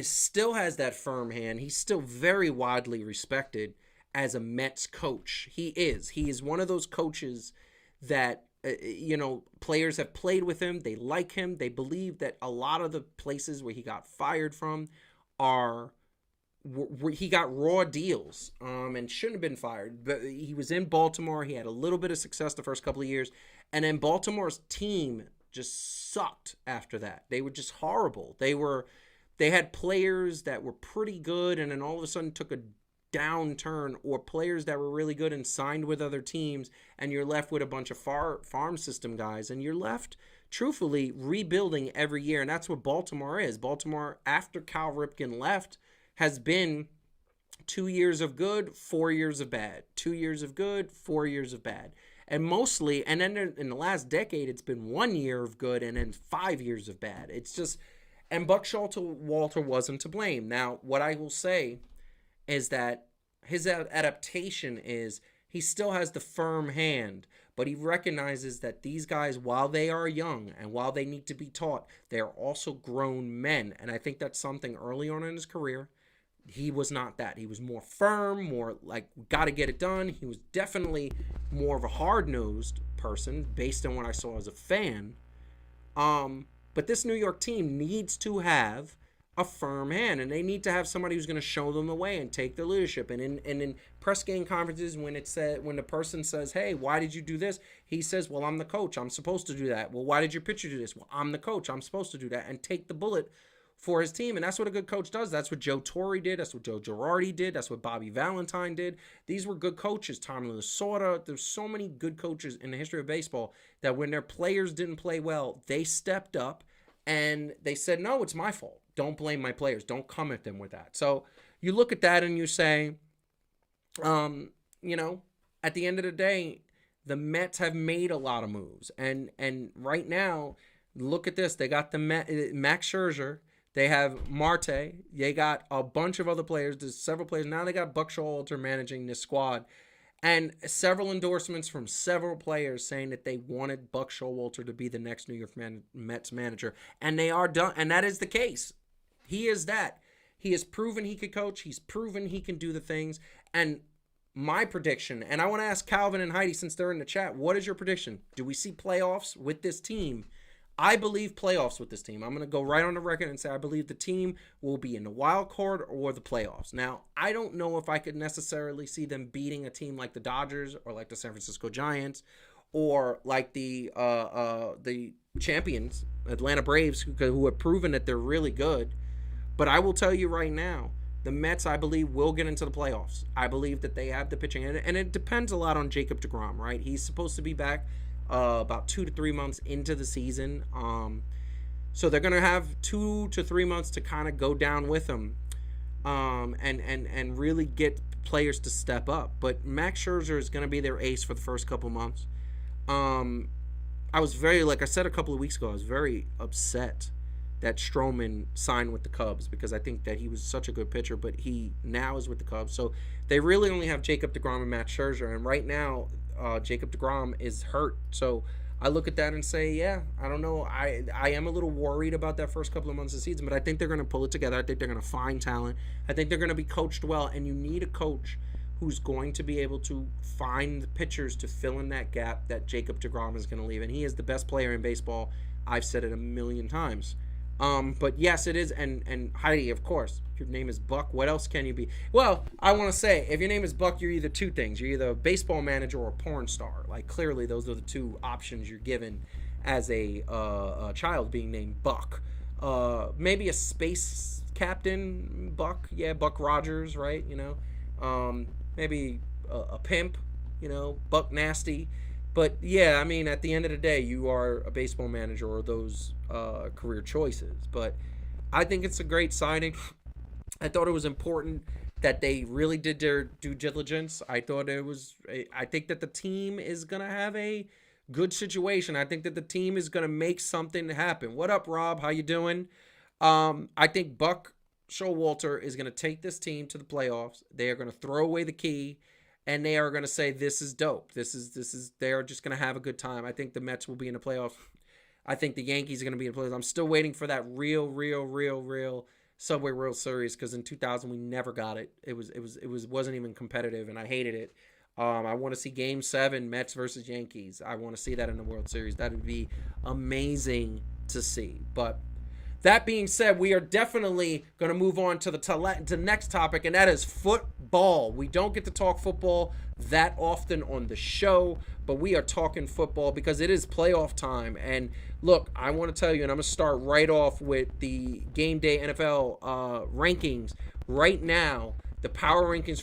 still has that firm hand. He's still very widely respected as a Mets coach. He is one of those coaches that, players have played with him. They like him. They believe that a lot of the places where he got fired from he got raw deals and shouldn't have been fired. But he was in Baltimore. He had a little bit of success the first couple of years. And then Baltimore's team just sucked after that. They were just horrible. They had players that were pretty good and then all of a sudden took a downturn, or players that were really good and signed with other teams, and you're left with a bunch of farm system guys, and you're left, truthfully, rebuilding every year. And that's what Baltimore is. Baltimore, after Cal Ripken left, has been 2 years of good, 4 years of bad. 2 years of good, 4 years of bad. And mostly, and then in the last decade, it's been 1 year of good and then 5 years of bad. It's just, and Buck Showalter wasn't to blame. Now, what I will say is that his adaptation is he still has the firm hand, but he recognizes that these guys, while they are young and while they need to be taught, they are also grown men. And I think that's something early on in his career. He was not that. He was more firm, more like, got to get it done. He was definitely more of a hard-nosed person based on what I saw as a fan. But this New York team needs to have a firm hand, and they need to have somebody who's going to show them the way and take the leadership. And in press game conferences, when the person says, "Hey, why did you do this?" he says, "Well, I'm the coach. I'm supposed to do that." "Well, why did your pitcher do this?" "Well, I'm the coach. I'm supposed to do that," and take the bullet for his team. And that's what a good coach does. That's what Joe Torre did. That's what Joe Girardi did. That's what Bobby Valentine did. These were good coaches. Tommy Lasorda. There's so many good coaches in the history of baseball that when their players didn't play well, they stepped up and they said, "No, it's my fault. Don't blame my players. Don't come at them with that." So you look at that and you say, at the end of the day, the Mets have made a lot of moves. And right now, look at this. They got the Max Scherzer. They have Marte. They got a bunch of other players. There's several players. Now they got Buck Showalter managing this squad. And several endorsements from several players saying that they wanted Buck Showalter to be the next New York Mets manager. And they are done. And that is the case. He is that. He has proven he could coach. He's proven he can do the things. And my prediction, and I want to ask Calvin and Heidi, since they're in the chat, what is your prediction? Do we see playoffs with this team? I believe playoffs with this team. I'm going to go right on the record and say I believe the team will be in the wild card or the playoffs. Now, I don't know if I could necessarily see them beating a team like the Dodgers or like the San Francisco Giants or like the champions, Atlanta Braves, who have proven that they're really good. But I will tell you right now, the Mets, I believe, will get into the playoffs. I believe that they have the pitching, and it depends a lot on Jacob deGrom, right? He's supposed to be back about 2 to 3 months into the season. So they're gonna have 2 to 3 months to kind of go down with him, and really get players to step up. But Max Scherzer is gonna be their ace for the first couple months. I was very, like I said a couple of weeks ago, I was very upset that Stroman signed with the Cubs because I think that he was such a good pitcher, but he now is with the Cubs. So they really only have Jacob deGrom and Matt Scherzer, and right now Jacob deGrom is hurt. So I look at that and say, yeah, I don't know. I am a little worried about that first couple of months of the season, but I think they're going to pull it together. I think they're going to find talent. I think they're going to be coached well, and you need a coach who's going to be able to find the pitchers to fill in that gap that Jacob deGrom is going to leave. And he is the best player in baseball. I've said it a million times. But yes, it is. And Heidi, of course, your name is Buck. What else can you be? Well, I want to say, if your name is Buck, you're either two things. You're either a baseball manager or a porn star. Like, clearly, those are the two options you're given as a child being named Buck. Maybe a space captain, Buck. Yeah, Buck Rogers, right? Maybe a pimp, Buck Nasty. But yeah, I mean, at the end of the day, you are a baseball manager or those career choices. But I think it's a great signing. I thought it was important that they really did their due diligence. I think that the team is going to have a good situation. I think that the team is going to make something happen. What up, Rob? How you doing? I think Buck Showalter is going to take this team to the playoffs. They are going to throw away the key, and they are going to say, this is dope. They are just going to have a good time. I think the Mets will be in the playoffs. I think the Yankees are going to be in the playoffs. I'm still waiting for that real Subway World Series, because in 2000 we never got it. It wasn't even competitive, and I hated it. I want to see Game 7, Mets versus Yankees. I want to see that in the World Series. That would be amazing to see. But that being said, we are definitely going to move on to the next topic, and that is football. We don't get to talk football that often on the show, but we are talking football because it is playoff time. And look, I want to tell you, and I'm going to start right off with the Game Day NFL rankings right now. The power rankings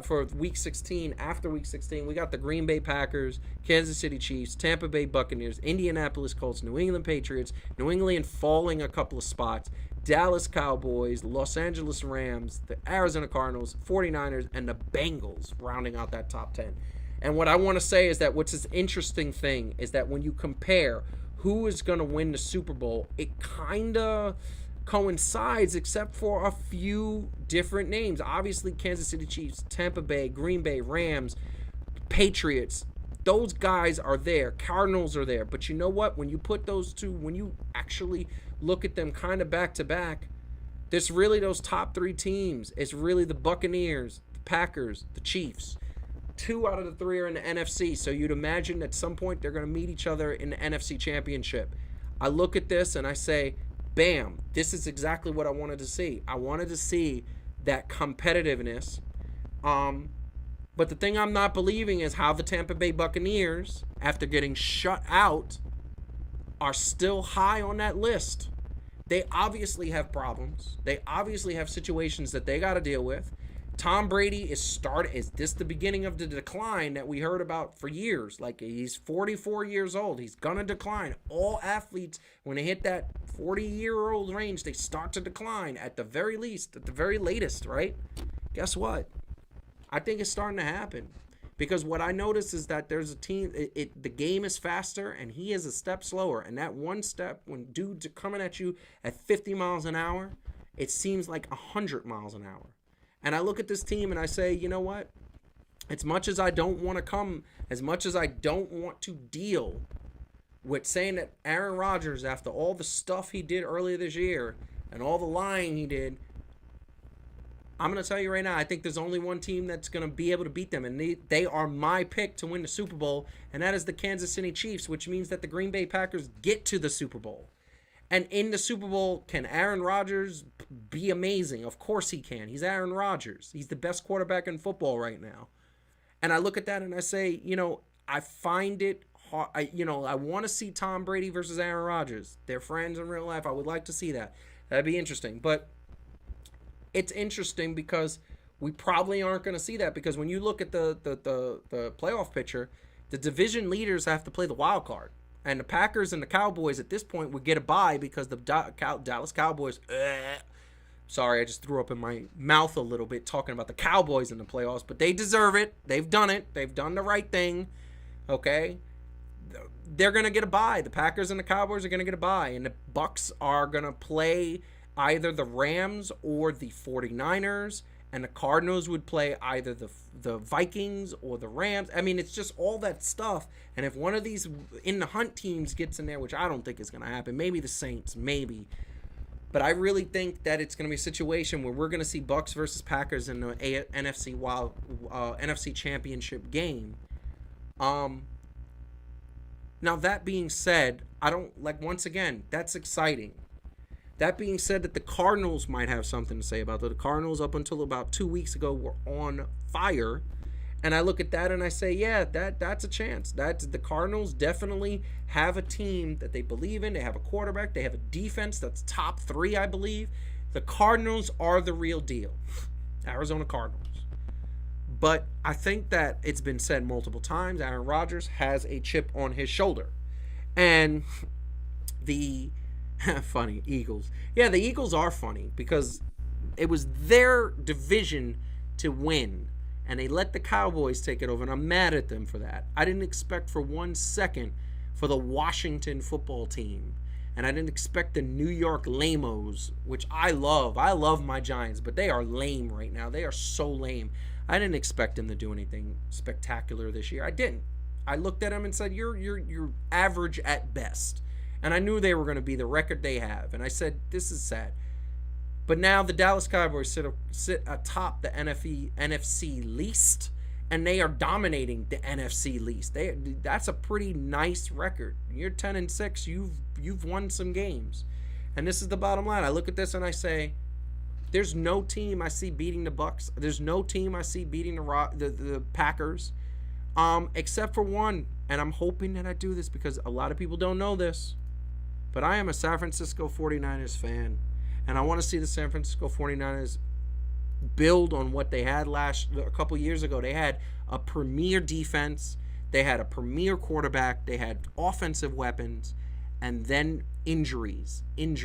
for Week 16, after Week 16, we got the Green Bay Packers, Kansas City Chiefs, Tampa Bay Buccaneers, Indianapolis Colts, New England Patriots, New England falling a couple of spots, Dallas Cowboys, Los Angeles Rams, the Arizona Cardinals, 49ers, and the Bengals rounding out that top 10. And what I want to say is that what's this interesting thing is that when you compare who is going to win the Super Bowl, it kind of coincides except for a few different names. Obviously, Kansas City Chiefs, Tampa Bay, Green Bay, Rams, Patriots, those guys are there. Cardinals are there. But you know what? When you put those two, when you actually look at them kind of back to back, there's really those top three teams. It's really the Buccaneers, the Packers, the Chiefs. 2 out of the 3 are in the NFC. So you'd imagine at some point they're going to meet each other in the NFC Championship. I look at this and I say, bam, this is exactly what I wanted to see. I wanted to see that competitiveness. But the thing I'm not believing is how the Tampa Bay Buccaneers, after getting shut out, are still high on that list. They obviously have problems. They obviously have situations that they got to deal with. Tom Brady is this the beginning of the decline that we heard about for years? Like, he's 44 years old. He's going to decline. All athletes, when they hit that 40-year-old range, they start to decline at the very least, at the very latest, right? Guess what? I think it's starting to happen. Because what I notice is that there's a team, the game is faster, and he is a step slower. And that one step, when dudes are coming at you at 50 miles an hour, it seems like 100 miles an hour. And I look at this team and I say, you know what? As much as I don't want to deal with saying that Aaron Rodgers, after all the stuff he did earlier this year and all the lying he did, I'm going to tell you right now, I think there's only one team that's going to be able to beat them, and they are my pick to win the Super Bowl, and that is the Kansas City Chiefs, which means that the Green Bay Packers get to the Super Bowl. And in the Super Bowl, can Aaron Rodgers be amazing? Of course he can. He's Aaron Rodgers. He's the best quarterback in football right now. And I look at that and I say, I find it I want to see Tom Brady versus Aaron Rodgers. They're friends in real life. I would like to see that. That'd be interesting. But it's interesting because we probably aren't going to see that, because when you look at the playoff picture, the division leaders have to play the wild card. And the Packers and the Cowboys at this point would get a bye because the Dallas Cowboys... Sorry, I just threw up in my mouth a little bit talking about the Cowboys in the playoffs, but they deserve it. They've done it. They've done the right thing. Okay? They're going to get a bye. The Packers and the Cowboys are going to get a bye, and the Bucs are going to play either the Rams or the 49ers, and the Cardinals would play either the Vikings or the Rams. I mean, it's just all that stuff. And if one of these in the hunt teams gets in there, which I don't think is going to happen, maybe the Saints, maybe. But I really think that it's going to be a situation where we're going to see Bucs versus Packers in the NFC Championship game. Now, that being said, once again, that's exciting. That being said, that the Cardinals might have something to say about that. The Cardinals, up until about 2 weeks ago, were on fire. And I look at that and I say, yeah, that's a chance. The Cardinals definitely have a team that they believe in. They have a quarterback. They have a defense that's top 3, I believe. The Cardinals are the real deal. Arizona Cardinals. But I think that it's been said multiple times, Aaron Rodgers has a chip on his shoulder. And the funny Eagles. Yeah, the Eagles are funny because it was their division to win. And they let the Cowboys take it over, and I'm mad at them for that. I didn't expect for 1 second for the Washington football team. And I didn't expect the New York Lamos, which I love. I love my Giants, but they are lame right now. They are so lame. I didn't expect them to do anything spectacular this year. I didn't. I looked at them and said, you're average at best. And I knew they were going to be the record they have. And I said, this is sad. But now the Dallas Cowboys sit atop the NFC least, and they are dominating the NFC least. That's a pretty nice record. You're 10-6. You've won some games, and this is the bottom line. I look at this and I say, there's no team I see beating the Bucs. There's no team I see beating the Packers, except for one. And I'm hoping that I do this because a lot of people don't know this, but I am a San Francisco 49ers fan. And I want to see the San Francisco 49ers build on what they had a couple years ago. They had a premier defense. They had a premier quarterback. They had offensive weapons. And then injuries. And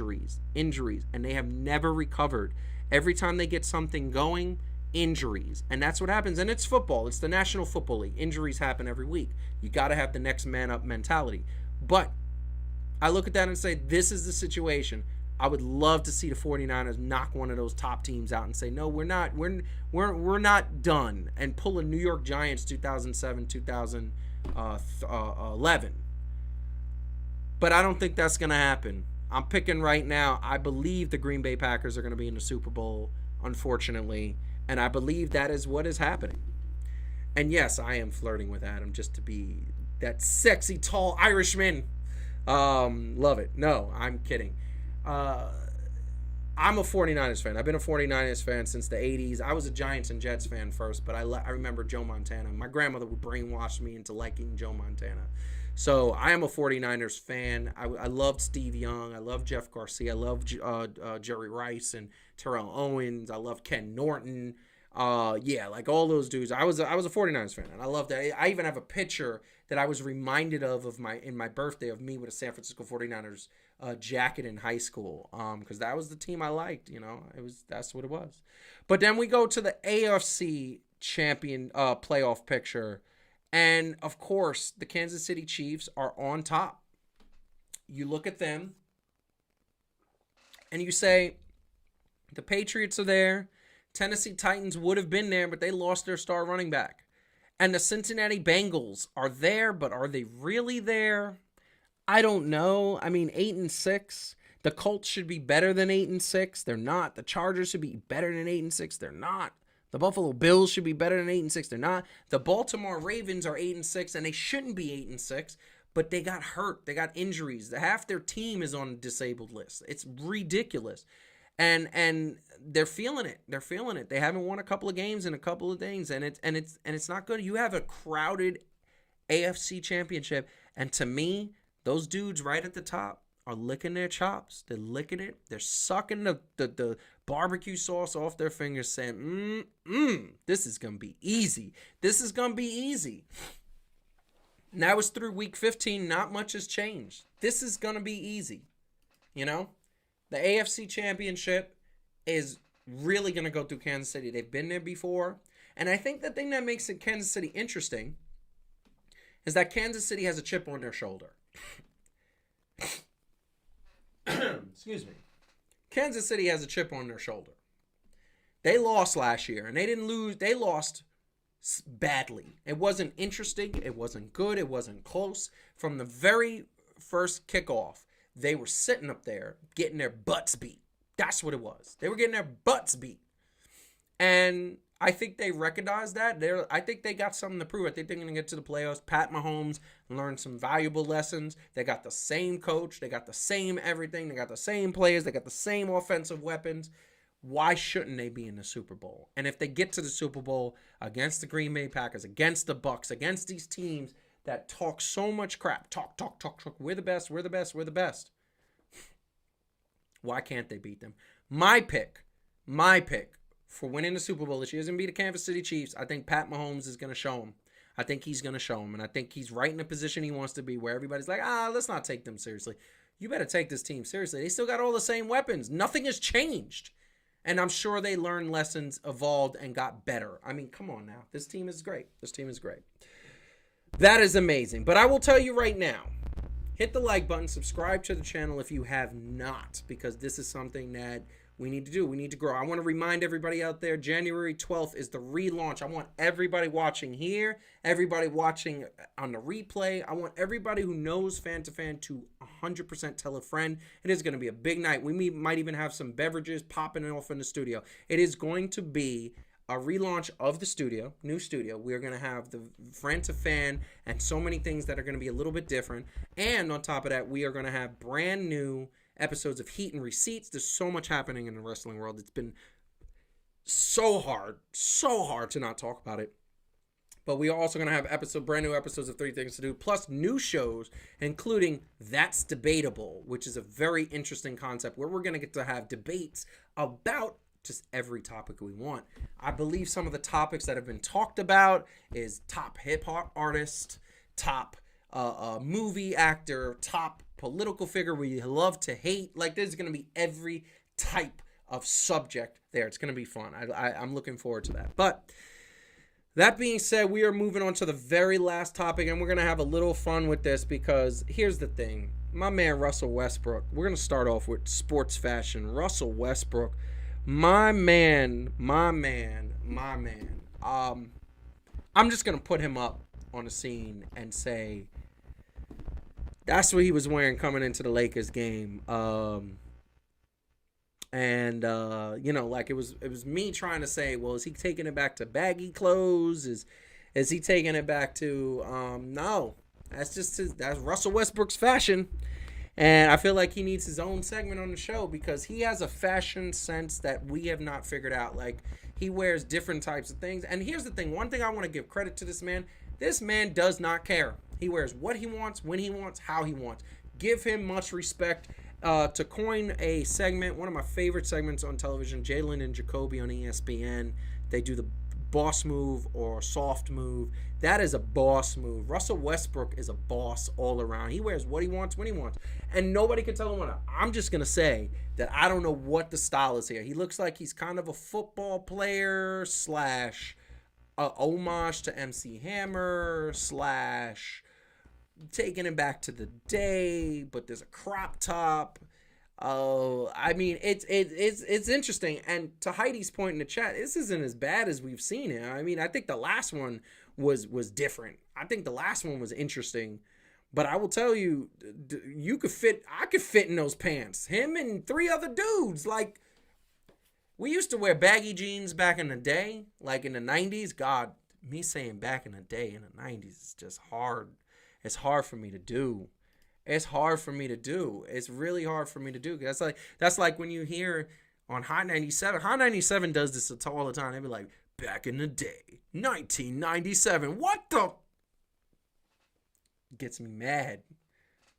they have never recovered. Every time they get something going, injuries. And that's what happens. And it's football. It's the National Football League. Injuries happen every week. You got to have the next man up mentality. But I look at that and say, this is the situation. I would love to see the 49ers knock one of those top teams out and say, no, we're not done, and pull a New York Giants 2007, 2011. But I don't think that's going to happen. I'm picking right now. I believe the Green Bay Packers are going to be in the Super Bowl, unfortunately, and I believe that is what is happening. And yes, I am flirting with Adam just to be that sexy, tall Irishman. Love it. No, I'm kidding. I'm a 49ers fan. I've been a 49ers fan since the 80s. I was a Giants and Jets fan first, but I remember Joe Montana. My grandmother would brainwash me into liking Joe Montana. So I am a 49ers fan. I loved Steve Young. I love Jeff Garcia. I love Jerry Rice and Terrell Owens. I love Ken Norton. Like all those dudes. I was a 49ers fan, and I love that. I even have a picture that I was reminded of my birthday of me with a San Francisco 49ers jacket in high school, because that was the team I liked. That's what it was. But then we go to the AFC champion playoff picture, and of course the Kansas City Chiefs are on top. You look at them and you say the Patriots are there. Tennessee Titans would have been there, but they lost their star running back. And the Cincinnati Bengals are there, but are they really there? I don't know. I mean, 8-6. The Colts should be better than 8-6. They're not. The Chargers should be better than 8-6. They're not. The Buffalo Bills should be better than 8-6. They're not. The Baltimore Ravens are 8-6, and they shouldn't be 8-6, but they got hurt. They got injuries. Half their team is on a disabled list. It's ridiculous. And they're feeling it. They're feeling it. They haven't won a couple of games in a couple of things, and it's not good. You have a crowded AFC championship, And to me, those dudes right at the top are licking their chops. They're licking it. They're sucking the barbecue sauce off their fingers, saying, this is going to be easy. This is going to be easy. Now it's through week 15. Not much has changed. This is going to be easy. You know? The AFC Championship is really going to go through Kansas City. They've been there before. And I think the thing that makes it Kansas City interesting is that Kansas City has a chip on their shoulder. Excuse me. Kansas City has a chip on their shoulder. They lost last year, and they didn't lose. They lost badly. It wasn't interesting. It wasn't good. It wasn't close. From the very first kickoff, they were sitting up there getting their butts beat. That's what it was. They were getting their butts beat. And I think they recognized that. I think they got something to prove. I think they're going to get to the playoffs. Pat Mahomes learned some valuable lessons. They got the same coach. They got the same everything. They got the same players. They got the same offensive weapons. Why shouldn't they be in the Super Bowl? And if they get to the Super Bowl against the Green Bay Packers, against the Bucs, against these teams that talk so much crap, talk. We're the best. We're the best. We're the best. Why can't they beat them? My pick for winning the Super Bowl this year is going to be the Kansas City Chiefs. I think Pat Mahomes is going to show them. I think he's going to show them. And I think he's right in the position he wants to be, where everybody's like, let's not take them seriously. You better take this team seriously. They still got all the same weapons. Nothing has changed. And I'm sure they learned lessons, evolved, and got better. I mean, come on now. This team is great. That is amazing. But I will tell you right now, hit the like button, subscribe to the channel if you have not, because this is something that we need to do. We need to grow. I want to remind everybody out there, January 12th is the relaunch. I want everybody watching here, everybody watching on the replay. I want everybody who knows Fan2Fan to 100% tell a friend. It is going to be a big night. We might even have some beverages popping off in the studio. It is going to be a relaunch of the studio, new studio. We're going to have the Fan2Fan and so many things that are going to be a little bit different. And on top of that, we are going to have brand new episodes of Heat and Receipts. There's so much happening in the wrestling world. It's been so hard to not talk about it. But we are also going to have brand new episodes of 3 Things to Do, plus new shows, including That's Debatable, which is a very interesting concept where we're going to get to have debates about just every topic we want. I believe some of the topics that have been talked about is top hip-hop artist, top movie actor, top political figure we love to hate. Like, there's going to be every type of subject there. It's going to be fun. I'm looking forward to that. But that being said, we are moving on to the very last topic, and we're going to have a little fun with this because here's the thing. My man, Russell Westbrook, we're going to start off with sports fashion. Russell Westbrook, my man. I'm just going to put him up on the scene and say that's what he was wearing coming into the Lakers game. Like it was me trying to say, well, is he taking it back to baggy clothes? Is he taking it back to no. That's Russell Westbrook's fashion. And I feel like he needs his own segment on the show because he has a fashion sense that we have not figured out. Like, he wears different types of things. And here's the thing. One thing I want to give credit to this man. This man does not care. He wears what he wants, when he wants, how he wants. Give him much respect. To coin a segment, one of my favorite segments on television, Jalen and Jacoby on ESPN. They do the boss move or soft move. That is a boss move. Russell Westbrook is a boss all around. He wears what he wants, when he wants. And nobody can tell him what. I'm just going to say that I don't know what the style is here. He looks like he's kind of a football player / homage to MC Hammer / taking it back to the day, but there's a crop top. I mean, it's interesting. And to Heidi's point in the chat, this isn't as bad as we've seen it. I mean, I think the last one was different. I think the last one was interesting. But I will tell you, I could fit in those pants. Him and 3 other dudes. Like, we used to wear baggy jeans back in the day, like in the 90s. God, me saying back in the day in the 90s is just hard. It's hard for me to do. It's really hard for me to do. That's like when you hear on Hot 97. Hot 97 does this all the time. They be like, back in the day, 1997. What the? Gets me mad.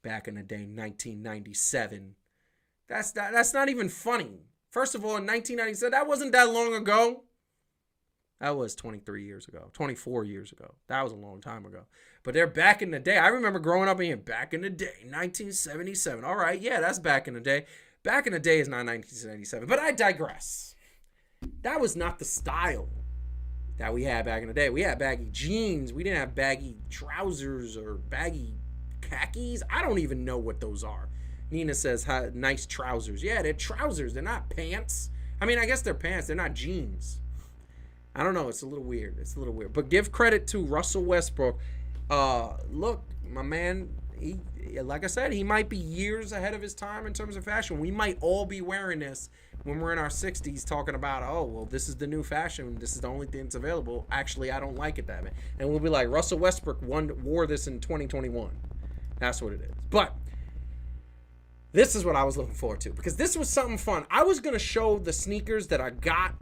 Back in the day, 1997. That's not even funny. First of all, in 1997, that wasn't that long ago. That was 23 years ago, 24 years ago. That was a long time ago. But they're back in the day. I remember growing up in back in the day, 1977. All right, yeah, that's back in the day. Back in the day is not 1977. But I digress. That was not the style that we had back in the day. We had baggy jeans. We didn't have baggy trousers or baggy khakis. I don't even know what those are. Nina says, nice trousers. Yeah, they're trousers. They're not pants. I mean, I guess they're pants. They're not jeans. I don't know. It's a little weird. But give credit to Russell Westbrook. Look, my man, he, like I said, he might be years ahead of his time in terms of fashion. We might all be wearing this when we're in our 60s talking about, oh, well, this is the new fashion. This is the only thing that's available. Actually, I don't like it that way. And we'll be like, Russell Westbrook wore this in 2021. That's what it is. But this is what I was looking forward to, because this was something fun. I was going to show the sneakers that I got.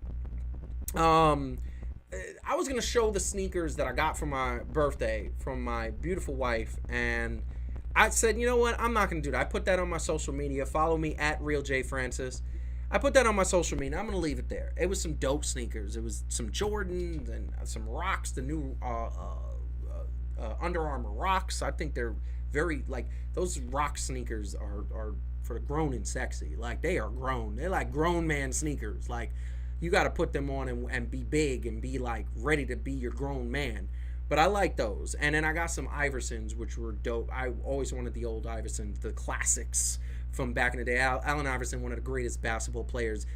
I was going to show the sneakers that I got for my birthday from my beautiful wife. And I said, you know what? I'm not going to do that. I put that on my social media. Follow me at RealJFrancis. I put that on my social media. I'm going to leave it there. It was some dope sneakers. It was some Jordans and some Rocks, the new Under Armour Rocks. I think they're very, like, those Rock sneakers are for the grown and sexy. Like, they are grown. They're like grown man sneakers. Like, you got to put them on and be big and be, like, ready to be your grown man. But I like those. And then I got some Iversons, which were dope. I always wanted the old Iversons, the classics from back in the day. Allen Iverson, one of the greatest basketball players.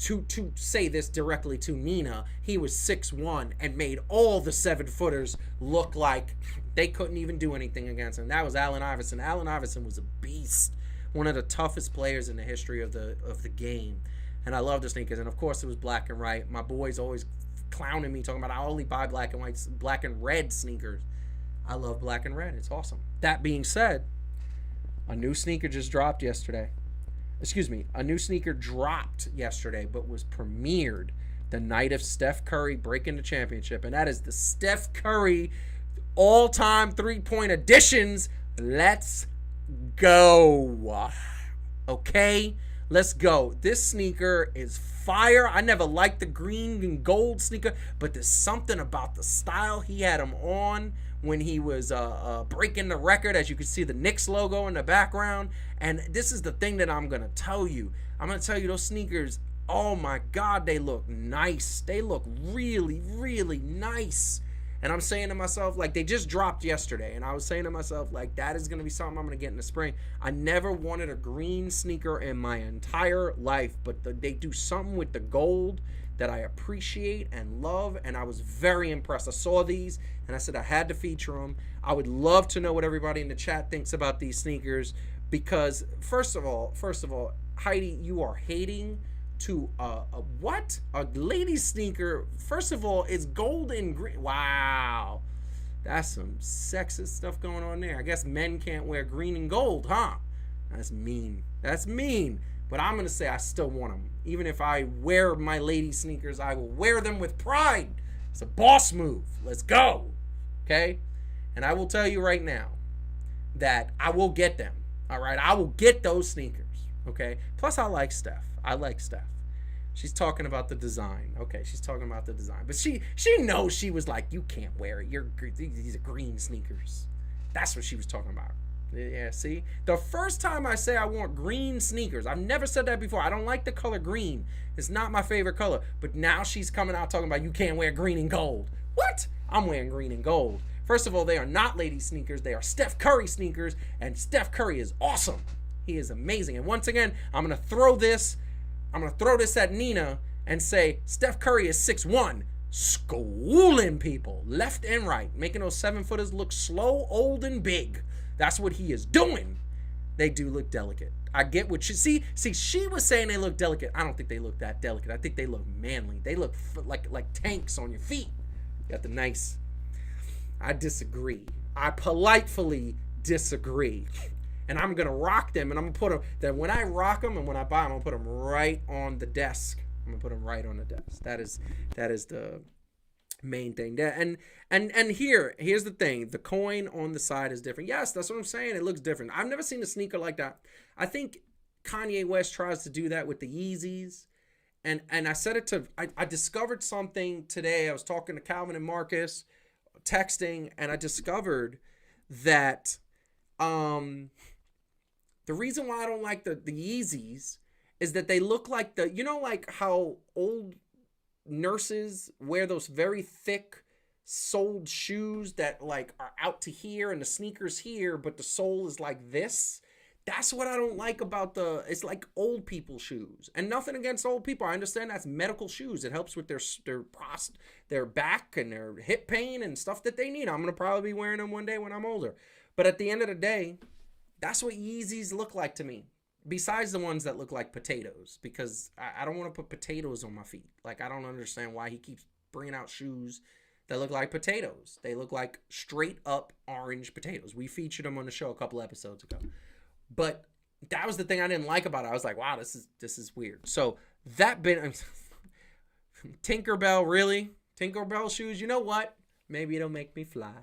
To say this directly to Nina, he was 6'1" and made all the 7-footers look like they couldn't even do anything against him. That was Allen Iverson. Allen Iverson was a beast. One of the toughest players in the history of the game. And I love the sneakers. And, of course, it was black and white. My boys always clowning me, talking about I only buy black and white, black and red sneakers. I love black and red. It's awesome. That being said, a new sneaker just dropped yesterday. Excuse me. A new sneaker dropped yesterday, but was premiered the night of Steph Curry breaking the championship. And that is the Steph Curry all-time three-point additions. Let's go. Okay? Let's go. This sneaker is fire. I never liked the green and gold sneaker, but there's something about the style he had him on when he was breaking the record. As you can see the Knicks logo in the background. And this is the thing that I'm going to tell you. I'm going to tell you those sneakers, oh my God, they look nice. They look really, really nice. And I'm saying to myself, like, they just dropped yesterday. And I was saying to myself, like, that is going to be something I'm going to get in the spring. I never wanted a green sneaker in my entire life. But they do something with the gold that I appreciate and love. And I was very impressed. I saw these and I said I had to feature them. I would love to know what everybody in the chat thinks about these sneakers. Because, first of all, Heidi, you are hating to a lady sneaker. First of all, it's gold and green. Wow, that's some sexist stuff going on there. I guess men can't wear green and gold, huh? That's mean. But I'm gonna say I still want them. Even if I wear my lady sneakers, I will wear them with pride. It's a boss move. Let's go. Okay? And I will tell you right now that I will get them. All right? I will get those sneakers. Okay? Plus, I like Steph. She's talking about the design. Okay, she's talking about the design. But she knows. She was like, you can't wear it. These are green sneakers. That's what she was talking about. Yeah, see? The first time I say I want green sneakers, I've never said that before. I don't like the color green. It's not my favorite color. But now she's coming out talking about you can't wear green and gold. What? I'm wearing green and gold. First of all, they are not lady sneakers. They are Steph Curry sneakers. And Steph Curry is awesome. He is amazing. And once again, I'm going to throw this at Nina and say Steph Curry is 6'1", schooling people left and right, making those 7-footers look slow, old, and big. That's what he is doing. They do look delicate. I get what you see. She was saying they look delicate. I don't think they look that delicate. I think they look manly. They look like tanks on your feet. Got the nice. I disagree. I politely disagree. And I'm going to rock them, and I'm going to put them, then when I rock them and when I buy them, I'm going to put them right on the desk. I'm going to put them right on the desk. That is Main thing. And here's the thing. The coin on the side is different. Yes, that's what I'm saying. It looks different. I've never seen a sneaker like that. I think Kanye West tries to do that with the Yeezys. And I said it to, I discovered something today. I was talking to Calvin and Marcus, texting, and I discovered that the reason why I don't like the Yeezys is that they look like like how old nurses wear those very thick soled shoes that like are out to here and the sneakers here, but the sole is like this. That's what I don't like about it's like old people shoes. And nothing against old people. I understand that's medical shoes. It helps with their back and their hip pain and stuff that they need. I'm going to probably be wearing them one day when I'm older. But at the end of the day, that's what Yeezys look like to me. Besides the ones that look like potatoes, because I don't want to put potatoes on my feet. Like, I don't understand why he keeps bringing out shoes that look like potatoes. They look like straight up orange potatoes. We featured them on the show a couple episodes ago. But that was the thing I didn't like about it. I was like, wow, this is weird. So that bit, Tinkerbell, really? Tinkerbell shoes? You know what? Maybe it'll make me fly.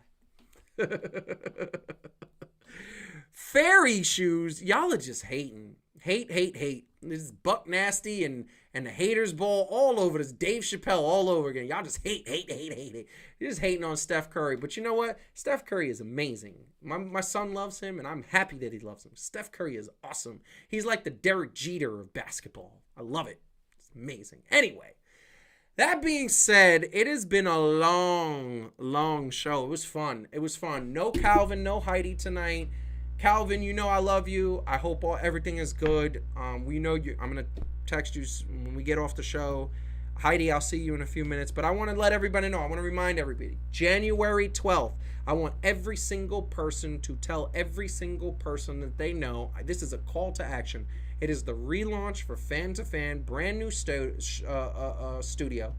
Fairy shoes, y'all are just hating. Hate. This is Buck Nasty and the haters ball all over this. Dave Chappelle all over again. Y'all just hate. You're just hating on Steph Curry. But you know what? Steph Curry is amazing. My son loves him, and I'm happy that he loves him. Steph Curry is awesome. He's like the Derek Jeter of basketball. I love it. It's amazing. Anyway, that being said, it has been a long show. It was fun. No Calvin, no Heidi tonight. Calvin, you know I love you. I hope everything is good. We know you. I'm going to text you when we get off the show. Heidi, I'll see you in a few minutes. But I want to let everybody know. I want to remind everybody. January 12th, I want every single person to tell every single person that they know. This is a call to action. It is the relaunch for Fan2Fan. Brand new studio.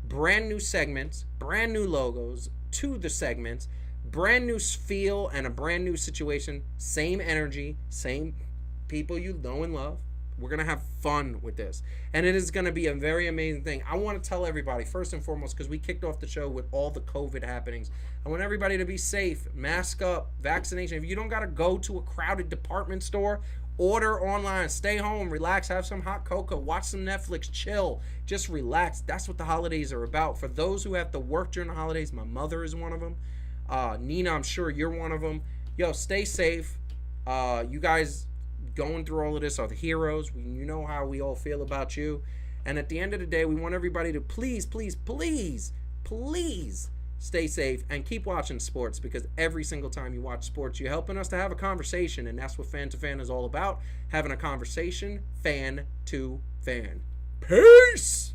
Brand new segments. Brand new logos to the segments. Brand new feel and a brand new situation. Same energy, same people you know and love. We're going to have fun with this. And it is going to be a very amazing thing. I want to tell everybody, first and foremost, because we kicked off the show with all the COVID happenings. I want everybody to be safe, mask up, vaccination. If you don't got to go to a crowded department store, order online, stay home, relax, have some hot cocoa, watch some Netflix, chill, just relax. That's what the holidays are about. For those who have to work during the holidays, my mother is one of them. Nina, I'm sure you're one of them. Yo, stay safe. You guys going through all of this are the heroes. You know how we all feel about you. And at the end of the day, we want everybody to please stay safe and keep watching sports, because every single time you watch sports, you're helping us to have a conversation, and that's what Fan2Fan is all about, having a conversation, fan to fan. Peace!